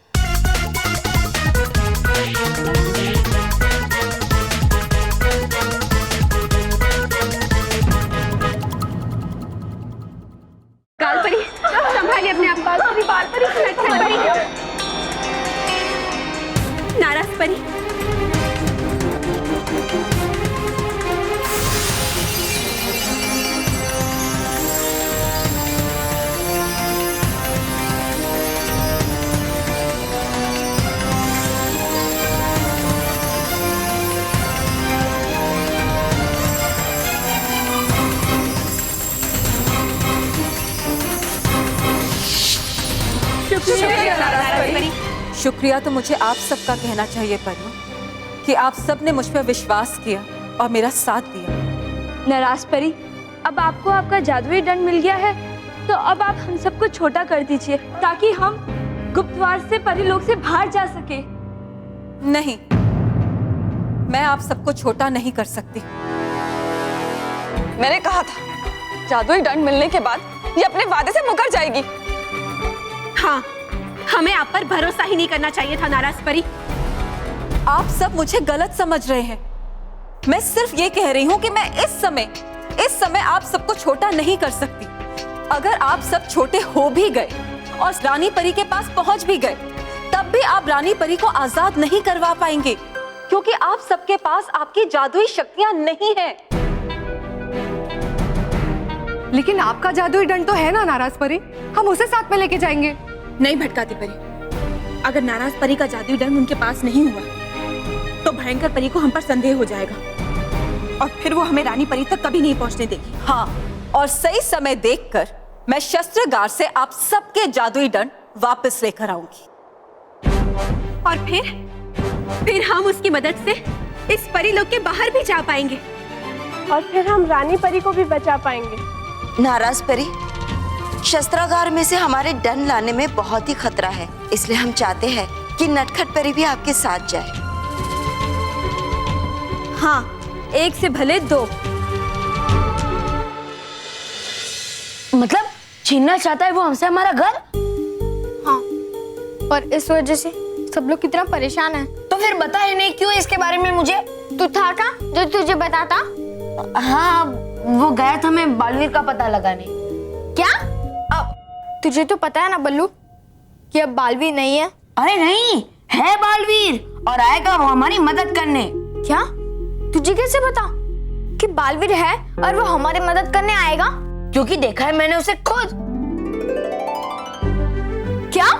कालपरी, संभालिए अपने आप। कालपरी, बालपरी, छटपरी, नाराज परी। शुक्रिया तो मुझे आप सबका कहना चाहिए परियों, कि आप सब ने मुझ पर विश्वास किया और मेरा साथ दिया। नाराज परी, अब आपको आपका जादुई दंड मिल गया है, तो अब आप हम सबको छोटा कर दीजिए ताकि हम गुप्तवास से परी लोग से बाहर जा सके। नहीं, मैं आप सबको छोटा नहीं कर सकती। मैंने कहा था जादुई दंड मिलने के बाद ये अपने वादे से मुकर जाएगी। हाँ, हमें आप पर भरोसा ही नहीं करना चाहिए था नाराज परी। आप सब मुझे गलत समझ रहे हैं। मैं सिर्फ ये कह रही हूँ कि मैं इस समय आप सबको छोटा नहीं कर सकती। अगर आप सब छोटे हो भी गए और रानी परी के पास पहुंच भी गए, तब भी आप रानी परी को आजाद नहीं करवा पाएंगे, क्योंकि आप सबके पास आपकी जादुई शक्तियां नहीं हैं। लेकिन आपका जादुई दंड तो है ना नाराज परी, हम उसे साथ में लेके जाएंगे। नहीं भटकाती परी, अगर नाराज परी का जादुई दंड उनके पास नहीं हुआ तो भयंकर परी को हम पर संदेह हो जाएगा और फिर वो हमें रानी परी तक कभी नहीं पहुंचने देगी। हाँ, और सही समय देखकर मैं शस्त्रागार से आप सबके जादुई दंड वापस लेकर आऊंगी। और फिर हम उसकी मदद से इस परी लोक के बाहर भी जा पाएंगे और फिर हम रानी परी को भी बचा पाएंगे। नाराज परी, शस्त्रागार में से हमारे दंड लाने में बहुत ही खतरा है, इसलिए हम चाहते हैं कि नटखट परी भी आपके साथ जाए। हाँ, एक से भले दो। मतलब छीनना चाहता है वो हमसे हमारा घर? हाँ, और इस वजह से सब लोग कितना परेशान है। तो फिर बताए नहीं क्यों इसके बारे में मुझे? तू था क्या जो तुझे बताता? हाँ, वो गया था मैं बालवीर का पता लगाने। क्या? अब तुझे तो पता है ना बल्लू कि अब बालवीर नहीं है। अरे नहीं, है बालवीर और आएगा वो हमारी मदद करने। क्या? तुझे कैसे पता कि बालवीर है और वो हमारी मदद करने आएगा? क्योंकि देखा है मैंने उसे खुद। क्या?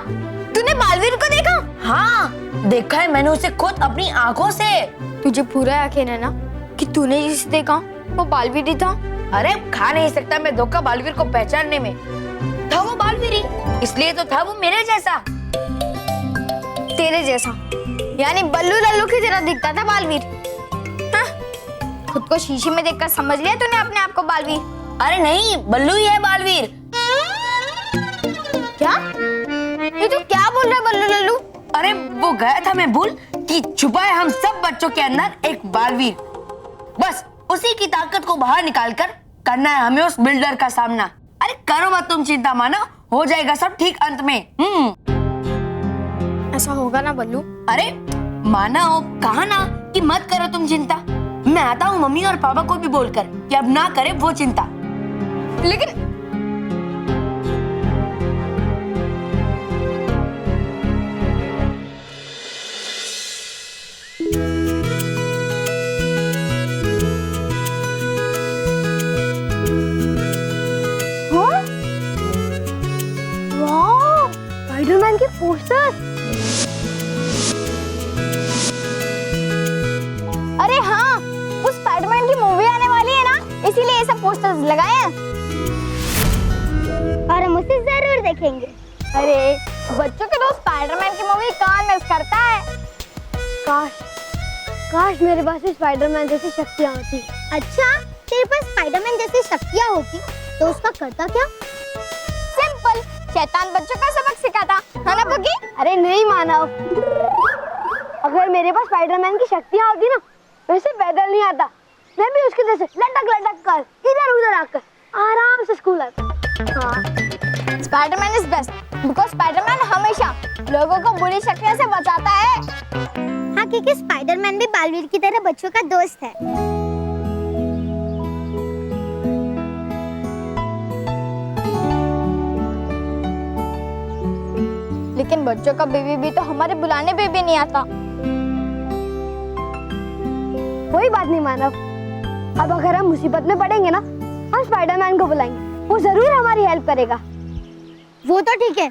तूने बालवीर को देखा? हाँ, देखा है मैंने उसे खुद अपनी आंखों से। तुझे पूरा यकीन है ना कि तूने जिसे देखा वो बालवीर ही था? अरे खा नहीं सकता मैं धोखा बालवीर को पहचानने में। था वो बालवीर ही, इसलिए तो था वो मेरे जैसा। तेरे जैसा? यानी बल्लू लल्लू की तरह दिखता था बालवीर? हाँ? खुद को शीशे में देखकर समझ लिया तूने अपने आप को बालवीर? अरे नहीं, बल्लू ही है बालवीर। क्या? ये तो क्या बोल रहा है बल्लू लल्लू? अरे वो गया था मैं भूल कि छुपा है हम सब बच्चों के अंदर एक बालवीर। बस उसी की ताकत को बाहर निकालकर करना है हमें उस बिल्डर का सामना। अरे करो मत तुम चिंता, मानो हो जाएगा सब ठीक अंत में। ऐसा होगा ना बल्लू? अरे माना हो, कहा ना कि मत करो तुम चिंता। मैं आता हूँ मम्मी और पापा को भी बोलकर कि अब ना करे वो चिंता। लेकिन स्पाइडरमैन के पोस्टर। अरे हाँ, वो स्पाइडरमैन की मूवी आने वाली है ना, इसीलिए ये सब पोस्टर्स लगाए हैं। और हम उसे जरूर देखेंगे। अरे बच्चों के दोस्त स्पाइडरमैन की मूवी कौन मिस करता है? काश मेरे पास भी स्पाइडरमैन जैसी शक्तियाँ होती। अच्छा, तेरे पास स्पाइडरमैन जैसी शक्तियाँ होती तो उसका करता क्या? सिंपल, शैतान बच्चों का सबक सिखाता, है ना बग्गी? अरे नहीं मानव, अगर मेरे पास स्पाइडरमैन की शक्तियाँ होती ना, वैसे पैदल नहीं आता, मैं भी उसके जैसे लटक लटक कर इधर उधर आकर आराम से स्कूल आता। हाँ, Spiderman is best because Spiderman हमेशा लोगों को बुरी शक्तियों से बचाता है। हाँ, क्योंकि स्पाइडरमैन भी बालवीर की तरह बच्चों का दोस्त है। लेकिन बच्चों का बेबी भी तो हमारे बुलाने पे भी नहीं आता। कोई बात नहीं मानव, अब अगर हम मुसीबत में पड़ेंगे ना, हम स्पाइडरमैन को बुलाएंगे, वो जरूर हमारी हेल्प करेगा। वो तो ठीक है,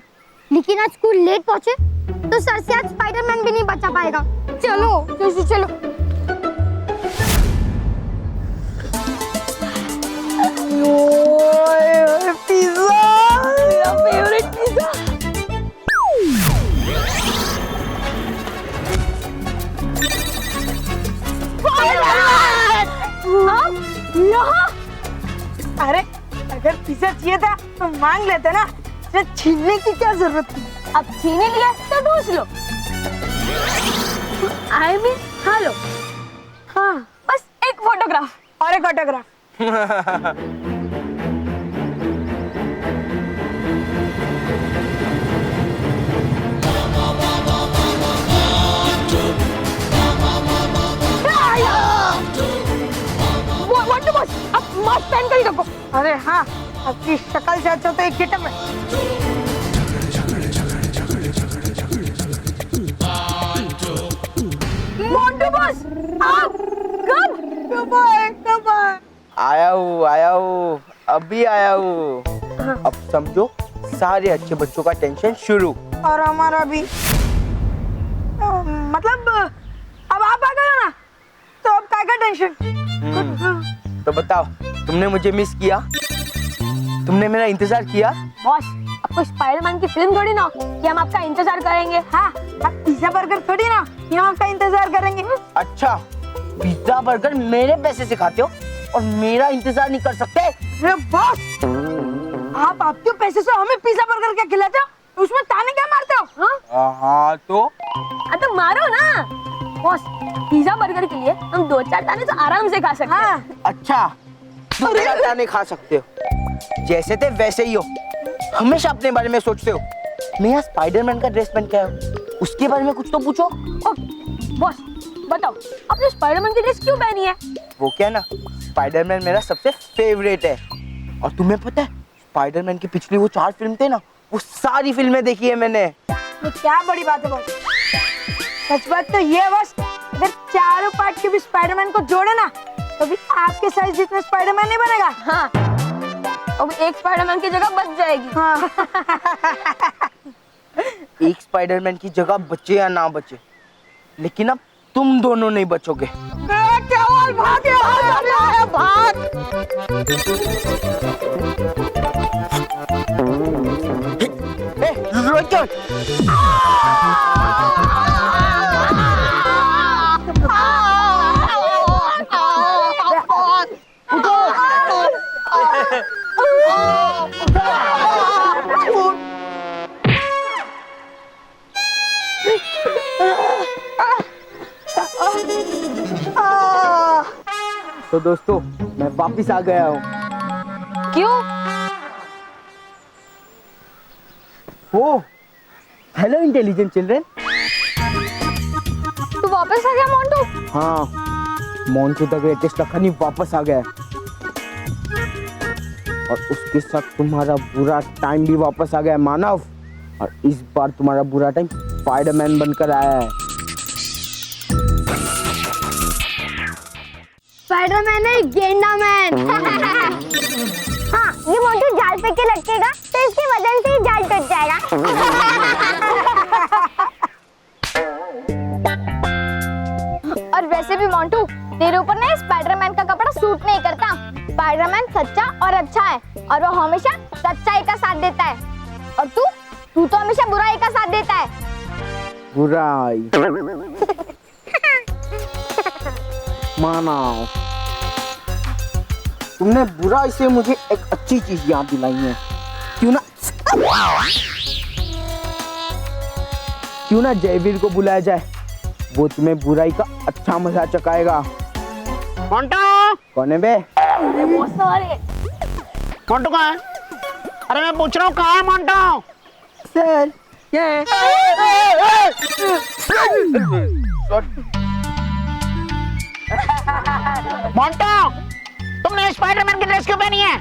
लेकिन आज स्कूल लेट पहुंचे तो सर से आज स्पाइडरमैन भी नहीं बचा पाएगा। चलो जल्दी चलो। पिज़्ज़ा, मेरा फेवरेट पिज़्ज़ा। अरे अगर पिज्जा चाहिए था तो मांग लेते ना, इसे छीनने की क्या जरूरत थी? अब छीन ही लिया तो ढूंढ लो। I mean hello. हाँ बस एक फोटोग्राफ और एक ऑटोग्राफ। मोंटू बॉस अब मास्क पहन कर ही रखो। अरे हाँ, आपकी शक्ल से अच्छा तो एक किटम है। मोंटू बॉस आप कब आए? आया हूँ अभी आया हूँ। अब समझो सारे अच्छे बच्चों का टेंशन शुरू। और हमारा भी। मतलब अब आप आ गए ना, तो अब क्या टेंशन? तो बताओ, तुमने मुझे मिस किया? तुमने मेरा इंतजार किया? बॉस अब कोई स्पाइडरमैन की फिल्म थोड़ी ना कि हम आपका इंतजार करेंगे। हाँ, अब पिज्जा बर्गर थोड़ी ना कि हम आपका इंतजार करेंगे। अच्छा, पिज्जा बर्गर मेरे पैसे से खाते हो और मेरा इंतजार नहीं कर सकते? अरे बॉस, आप आपके पैसे से हमें पिज्जा बर्गर क्या खिलाते हो? उसमें ताने क्या मारते हो? हाँ तो मारो ना बॉस। पिज्जा बर्गर के लिए हम 2-4 ताने तो आराम से खा सकते हैं। अच्छा, 2-4 ताने खा सकते हो? जैसे थे वैसे ही हो, हमेशा अपने बारे में सोचते हो। मैं यहाँ स्पाइडरमैन का ड्रेस पहन के आया हूँ, उसके बारे में कुछ तो पूछो। बॉस बताओ, आपने स्पाइडरमैन की ड्रेस क्यों पहनी है? वो क्या ना, स्पाइडरमैन मेरा सबसे फेवरेट है। और तुम्हें पता है, स्पाइडरमैन की पिछली वो 4 फिल्म थे ना, वो सारी फिल्में देखी है मैंने। तो क्या बड़ी बात है बॉस। सच बात तो ये है बॉस, अगर चारों पार्ट के भी स्पाइडरमैन को जोड़े ना, तो भी आपके साइज जितना स्पाइडरमैन नहीं बनेगा। हाँ, अब एक स्पाइडरमैन की जगह बच जाएगी। हाँ। एक स्पाइडरमैन की जगह बचे या ना बचे, लेकिन अब तुम दोनों नहीं बचोगे। क्या हुआ? भाग। तो दोस्तों, मैं वापिस आ गया हूँ। क्यों? हो, हेलो इंटेलिजेंट चिल्ड्रन। तू वापस आ गया मोंटू? हाँ, मोंटू द ग्रेटेस्ट लखनी वापस आ गया, और उसके साथ तुम्हारा बुरा टाइम भी वापस आ गया मानव। और इस बार तुम्हारा बुरा टाइम स्पाइडरमैन बनकर आया है। स्पाइडरमैन है गेंडा मैन। हाँ, ये मोंटू जाल पे के लटकेगा तो इसकी वजन से ही जाल टूट जाएगा। और वैसे भी मोंटू, तेरे ऊपर ना स्पाइडरमैन का कपड़ा सूट नहीं करता। स्पाइडरमैन सच्चा और अच्छा है, और वो हमेशा सच्चाई का साथ देता है। और तू तो हमेशा बुराई का साथ देता है। बुराई मानव, तुमने बुराई से मुझे एक अच्छी चीज याद दिलाई है। क्यों ना जयवीर को बुलाया जाए, वो तुम्हें बुराई का अच्छा मजा चखाएगा। मोंटू कौन है बे? मोंटू कहाँ है? अरे मैं पूछ रहा हूँ कहाँ है मोंटू? सर ये मोंटू, तुमने स्पाइडरमैन की ड्रेस क्यों पहनी है?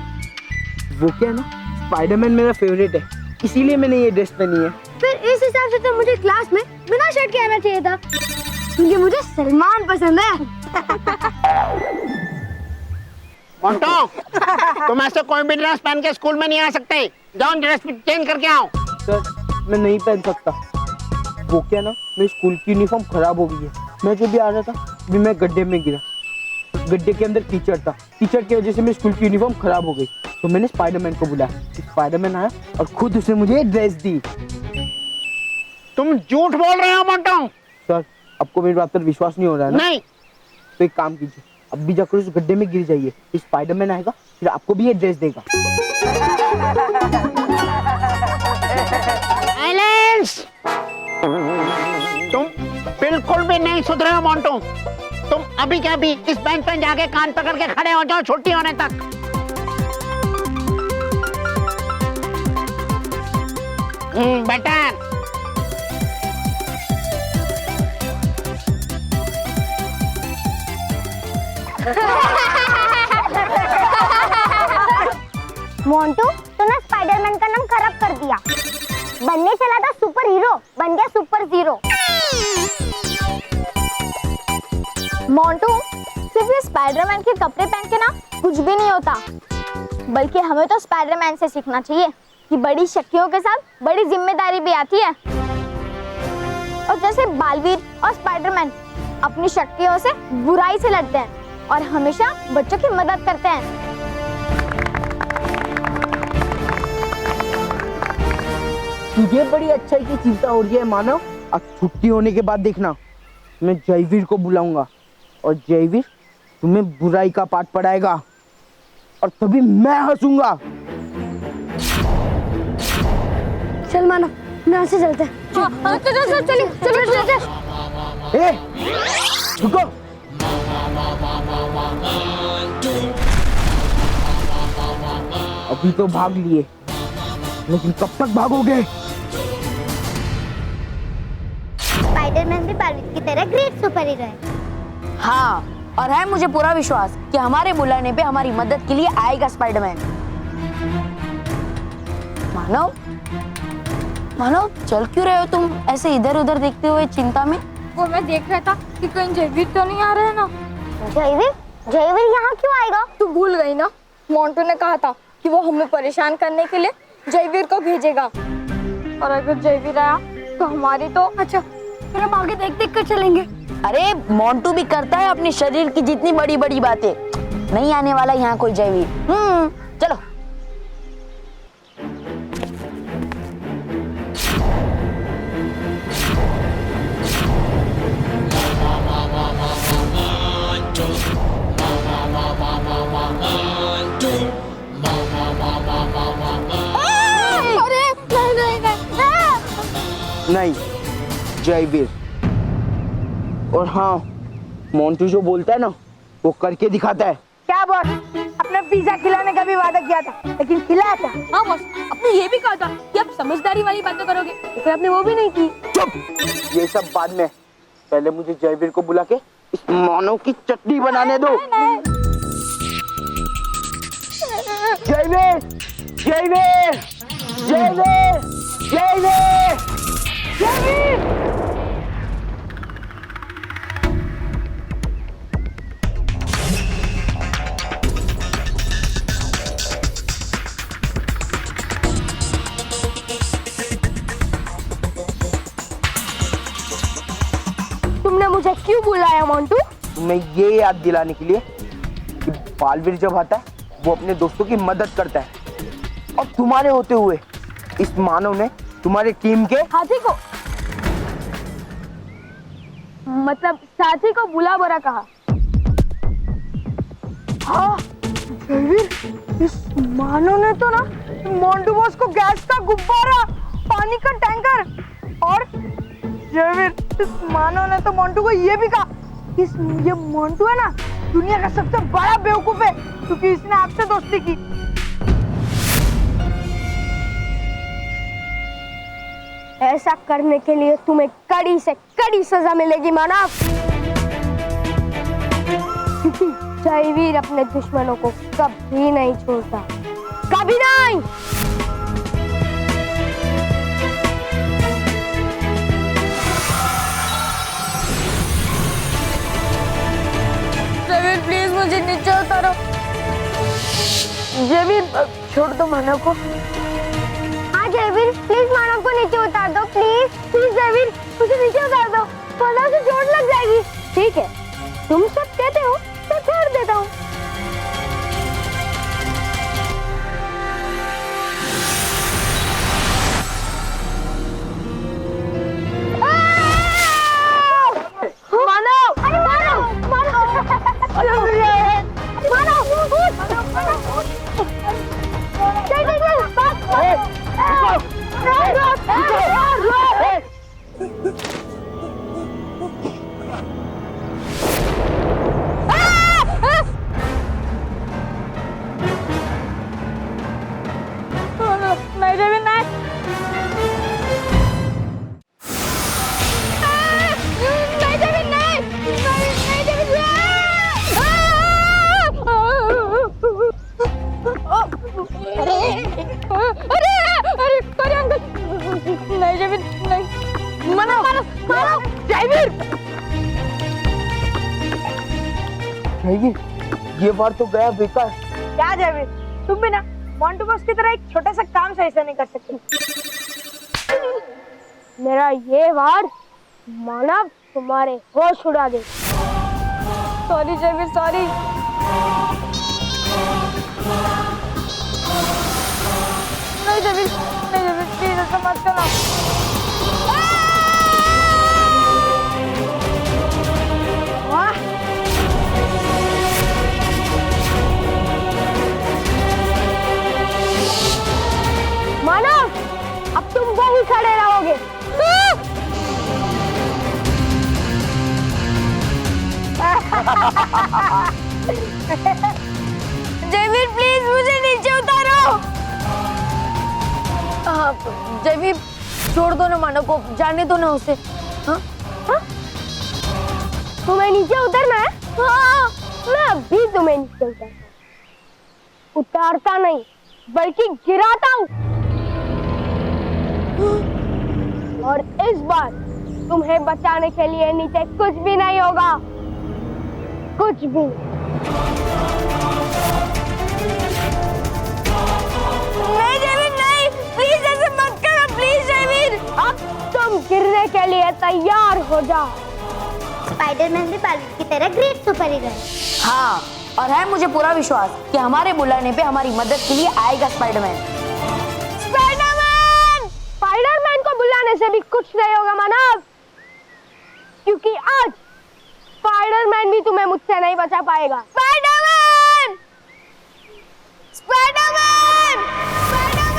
वो क्या ना, स्पाइडरमैन मेरा फेवरेट है, इसीलिए मैंने ये ड्रेस पहनी है। फिर इस हिसाब से तो मुझे क्लास में बिना शर्ट के आना चाहिए था, क्योंकि मुझे सलमान पसंद है। मोंटू, तुम ऐसे कोई भी ड्रेस पहन के स्कूल में नहीं आ सकते। जाओ ड्रेस चेंज करके आओ। सर, मैं नहीं पहन सकता। वो क्या ना, मेरी स्कूल की यूनिफॉर्म खराब हो गई है। मैं जो भी आ रहा था, अभी मैं गड्ढे में गिरा। गड्ढे के अंदर कीचड़ था, कीचड़ की वजह से मेरी स्कूल की यूनिफॉर्म खराब हो गई। तो मैंने स्पाइडरमैन को बुलाया, स्पाइडरमैन आया और खुद उसने मुझे ड्रेस दी। तुम झूठ बोल रहे हो मोंटू। सर, आपको मेरी बात पर विश्वास नहीं हो रहा है ना? नहीं। तो एक काम कीजिए, अब भी जाकर उस गड्ढे में गिर जाइए, स्पाइडरमैन आएगा फिर आपको भी एड्रेस देगा। साइलेंस! तुम बिल्कुल भी नहीं सुधरे हो मोंटू। तुम अभी क्या भी इस बेंच पे जाके कान पकड़ के खड़े हो जाओ छुट्टी होने तक। बेटर। मोंटू तूने स्पाइडरमैन का नाम खराब कर दिया। बनने चला था सुपर हीरो, बन गया सुपर जीरो। मोंटू सिर्फ ये स्पाइडरमैन के कपड़े पहन के ना कुछ भी नहीं होता, बल्कि हमें तो स्पाइडरमैन से सीखना चाहिए कि बड़ी शक्तियों के साथ बड़ी जिम्मेदारी भी आती है। और जैसे बालवीर और स्पाइडरमैन अपनी शक्तियों से बुराई से लड़ते हैं और हमेशा बच्चों की मदद करते हैं। तुझे बड़ी अच्छाई की चिंता हो रही है मानव। अब छुट्टी होने के बाद देखना, मैं जयवीर को बुलाऊंगा और जयवीर तुम्हें बुराई का पाठ पढ़ाएगा और तभी मैं हंसूंगा। चल मानव, यहाँ से चलते हैं। चलो। ए, रुको। अभी तो भाग लिए, लेकिन कब तक भागोगे? स्पाइडरमैन भी बालवीर की तरह ग्रेट सुपर हीरो है। हाँ, और है मुझे पूरा विश्वास कि हमारे बुलाने पे हमारी मदद के लिए आएगा स्पाइडरमैन। मानव, मानव चल क्यों रहे हो तुम ऐसे इधर उधर देखते हुए चिंता में? वो मैं देख रहा था कि कहीं जयवीर तो नहीं आ रहा है ना। जयवीर? जयवीर यहाँ क्यों आएगा? तू भूल गई ना, मोंटू ने कहा था कि वो हमें परेशान करने के लिए जयवीर को भेजेगा। और अगर जयवीर आया तो हमारी तो अच्छा, फिर हम आगे देख देख कर चलेंगे। अरे मोंटू भी करता है अपने शरीर की जितनी बड़ी बड़ी बातें। नहीं आने वाला यहाँ कोई जयवीर। चलो। नहीं, जयवीर। और हाँ, मोंटू जो बोलता है ना वो करके दिखाता है। क्या बॉस, अपने पिज्जा खिलाने का भी वादा किया था, लेकिन खिलाया था? हाँ बॉस, आपने ये भी कहा था कि आप समझदारी वाली बातें करोगे, लेकिन आपने वो भी नहीं की। चुप, ये सब बाद में। पहले मुझे जयवीर को बुला के इस मानव की चटनी बनाने दो। जयवीर, जयवीर, जयवीर, जयवीर, जयवीर। तुमने मुझे क्यों बुलाया मोंटू? तुम्हें ये याद दिलाने के लिए कि बालवीर जब आता है वो अपने दोस्तों की मदद करता है, और तुम्हारे होते हुए इस मानव ने तुम्हारी टीम के हाथी को, मतलब साथी को बुला बुरा कहा। हाँ, जयवीर, इस मानव ने तो ना मोंटू बॉस को गैस का गुब्बारा, पानी का टैंकर, और जयवीर, इस मानव ने तो मोंटू को ये भी कहा ये मोंटू है ना दुनिया का सबसे बड़ा बेवकूफ है क्योंकि इसने आपसे दोस्ती की। ऐसा करने के लिए तुम्हें कड़ी से कड़ी सजा मिलेगी मानव। जयवीर अपने दुश्मनों को कभी नहीं छोड़ता, कभी नहीं। जयवीर प्लीज मुझे नीचे उतारो। जयवीर छोड़ दो मानव को। हाँ जयवीर, प्लीज मानव को नीचे उतार दो, प्लीज प्लीज जयवीर, मुझे नीचे उतार दो, वरना से चोट लग जाएगी। ठीक है, तुम सब कहते हो तो छोड़ देता हूँ। मानव, मानव, मानव, जाएगी। ये बार तो गया बेकार। क्या जावेद, तुम भी ना मोंटू बॉस की तरह एक छोटा सा काम सही से नहीं कर सकते। मेरा ये वार मानव तुम्हारे होश उड़ा दे। Sorry Jaiveer, sorry. नहीं जयवीर, नहीं जयवीर, प्लीज ऐसा मत करना। मानव, अब तुम वहीं खड़े रहोगे। जयवीर प्लीज मुझे नीचे उतारो। जयवीर छोड़ दो ना मानव को, जाने दो ना उसे। हाँ? तुम्हें नीचे उतरना है? हाँ, मैं अभी तुम्हें नीचे उतारता नहीं बल्कि गिराता हूँ। और इस बार तुम्हें बचाने के लिए नीचे कुछ भी नहीं होगा, कुछ भी। नहीं जयवीर, नहीं, प्लीज ऐसे मत करो, प्लीज जयवीर। अब तुम गिरने के लिए तैयार हो जाओ। स्पाइडरमैन भी बालवीर की तरह ग्रेट सुपर हीरो है। हाँ, और है मुझे पूरा विश्वास कि हमारे बुलाने पे हमारी मदद के लिए आएगा स्पाइडरमैन। स्पाइडरमैन को बुलाने से भी कुछ नहीं होगा मानव, क्योंकि आज स्पाइडरमैन भी तुम्हें मुझसे नहीं बचा पाएगा। Spiderman! Spiderman! Spiderman!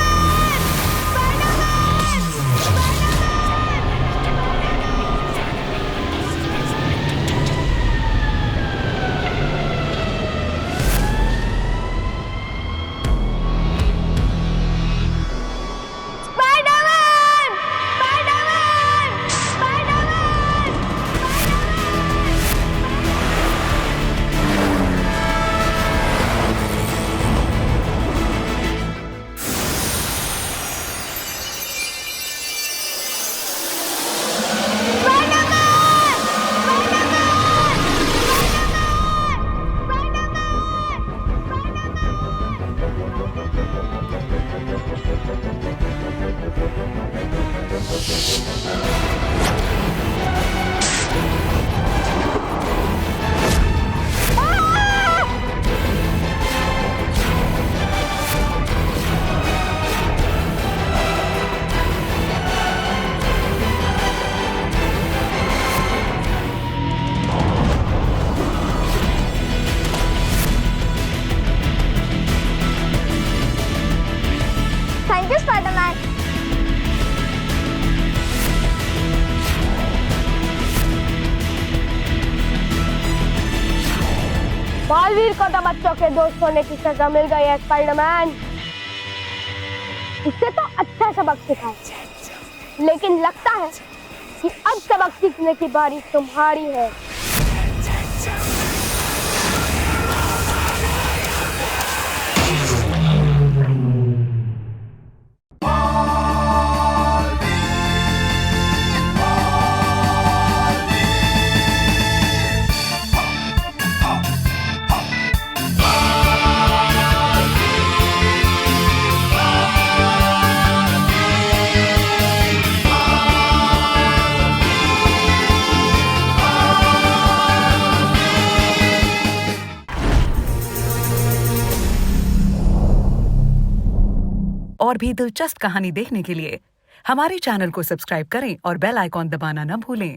Thank you Spiderman. Baalveer को तो बच्चों के दोस्त होने की सजा मिल गई है स्पाइडरमैन। उससे तो अच्छा सबक सिखाया, लेकिन लगता है कि अब सबक सीखने की बारी तुम्हारी है। और भी दिलचस्प कहानी देखने के लिए हमारे चैनल को सब्सक्राइब करें और बेल आइकॉन दबाना न भूलें।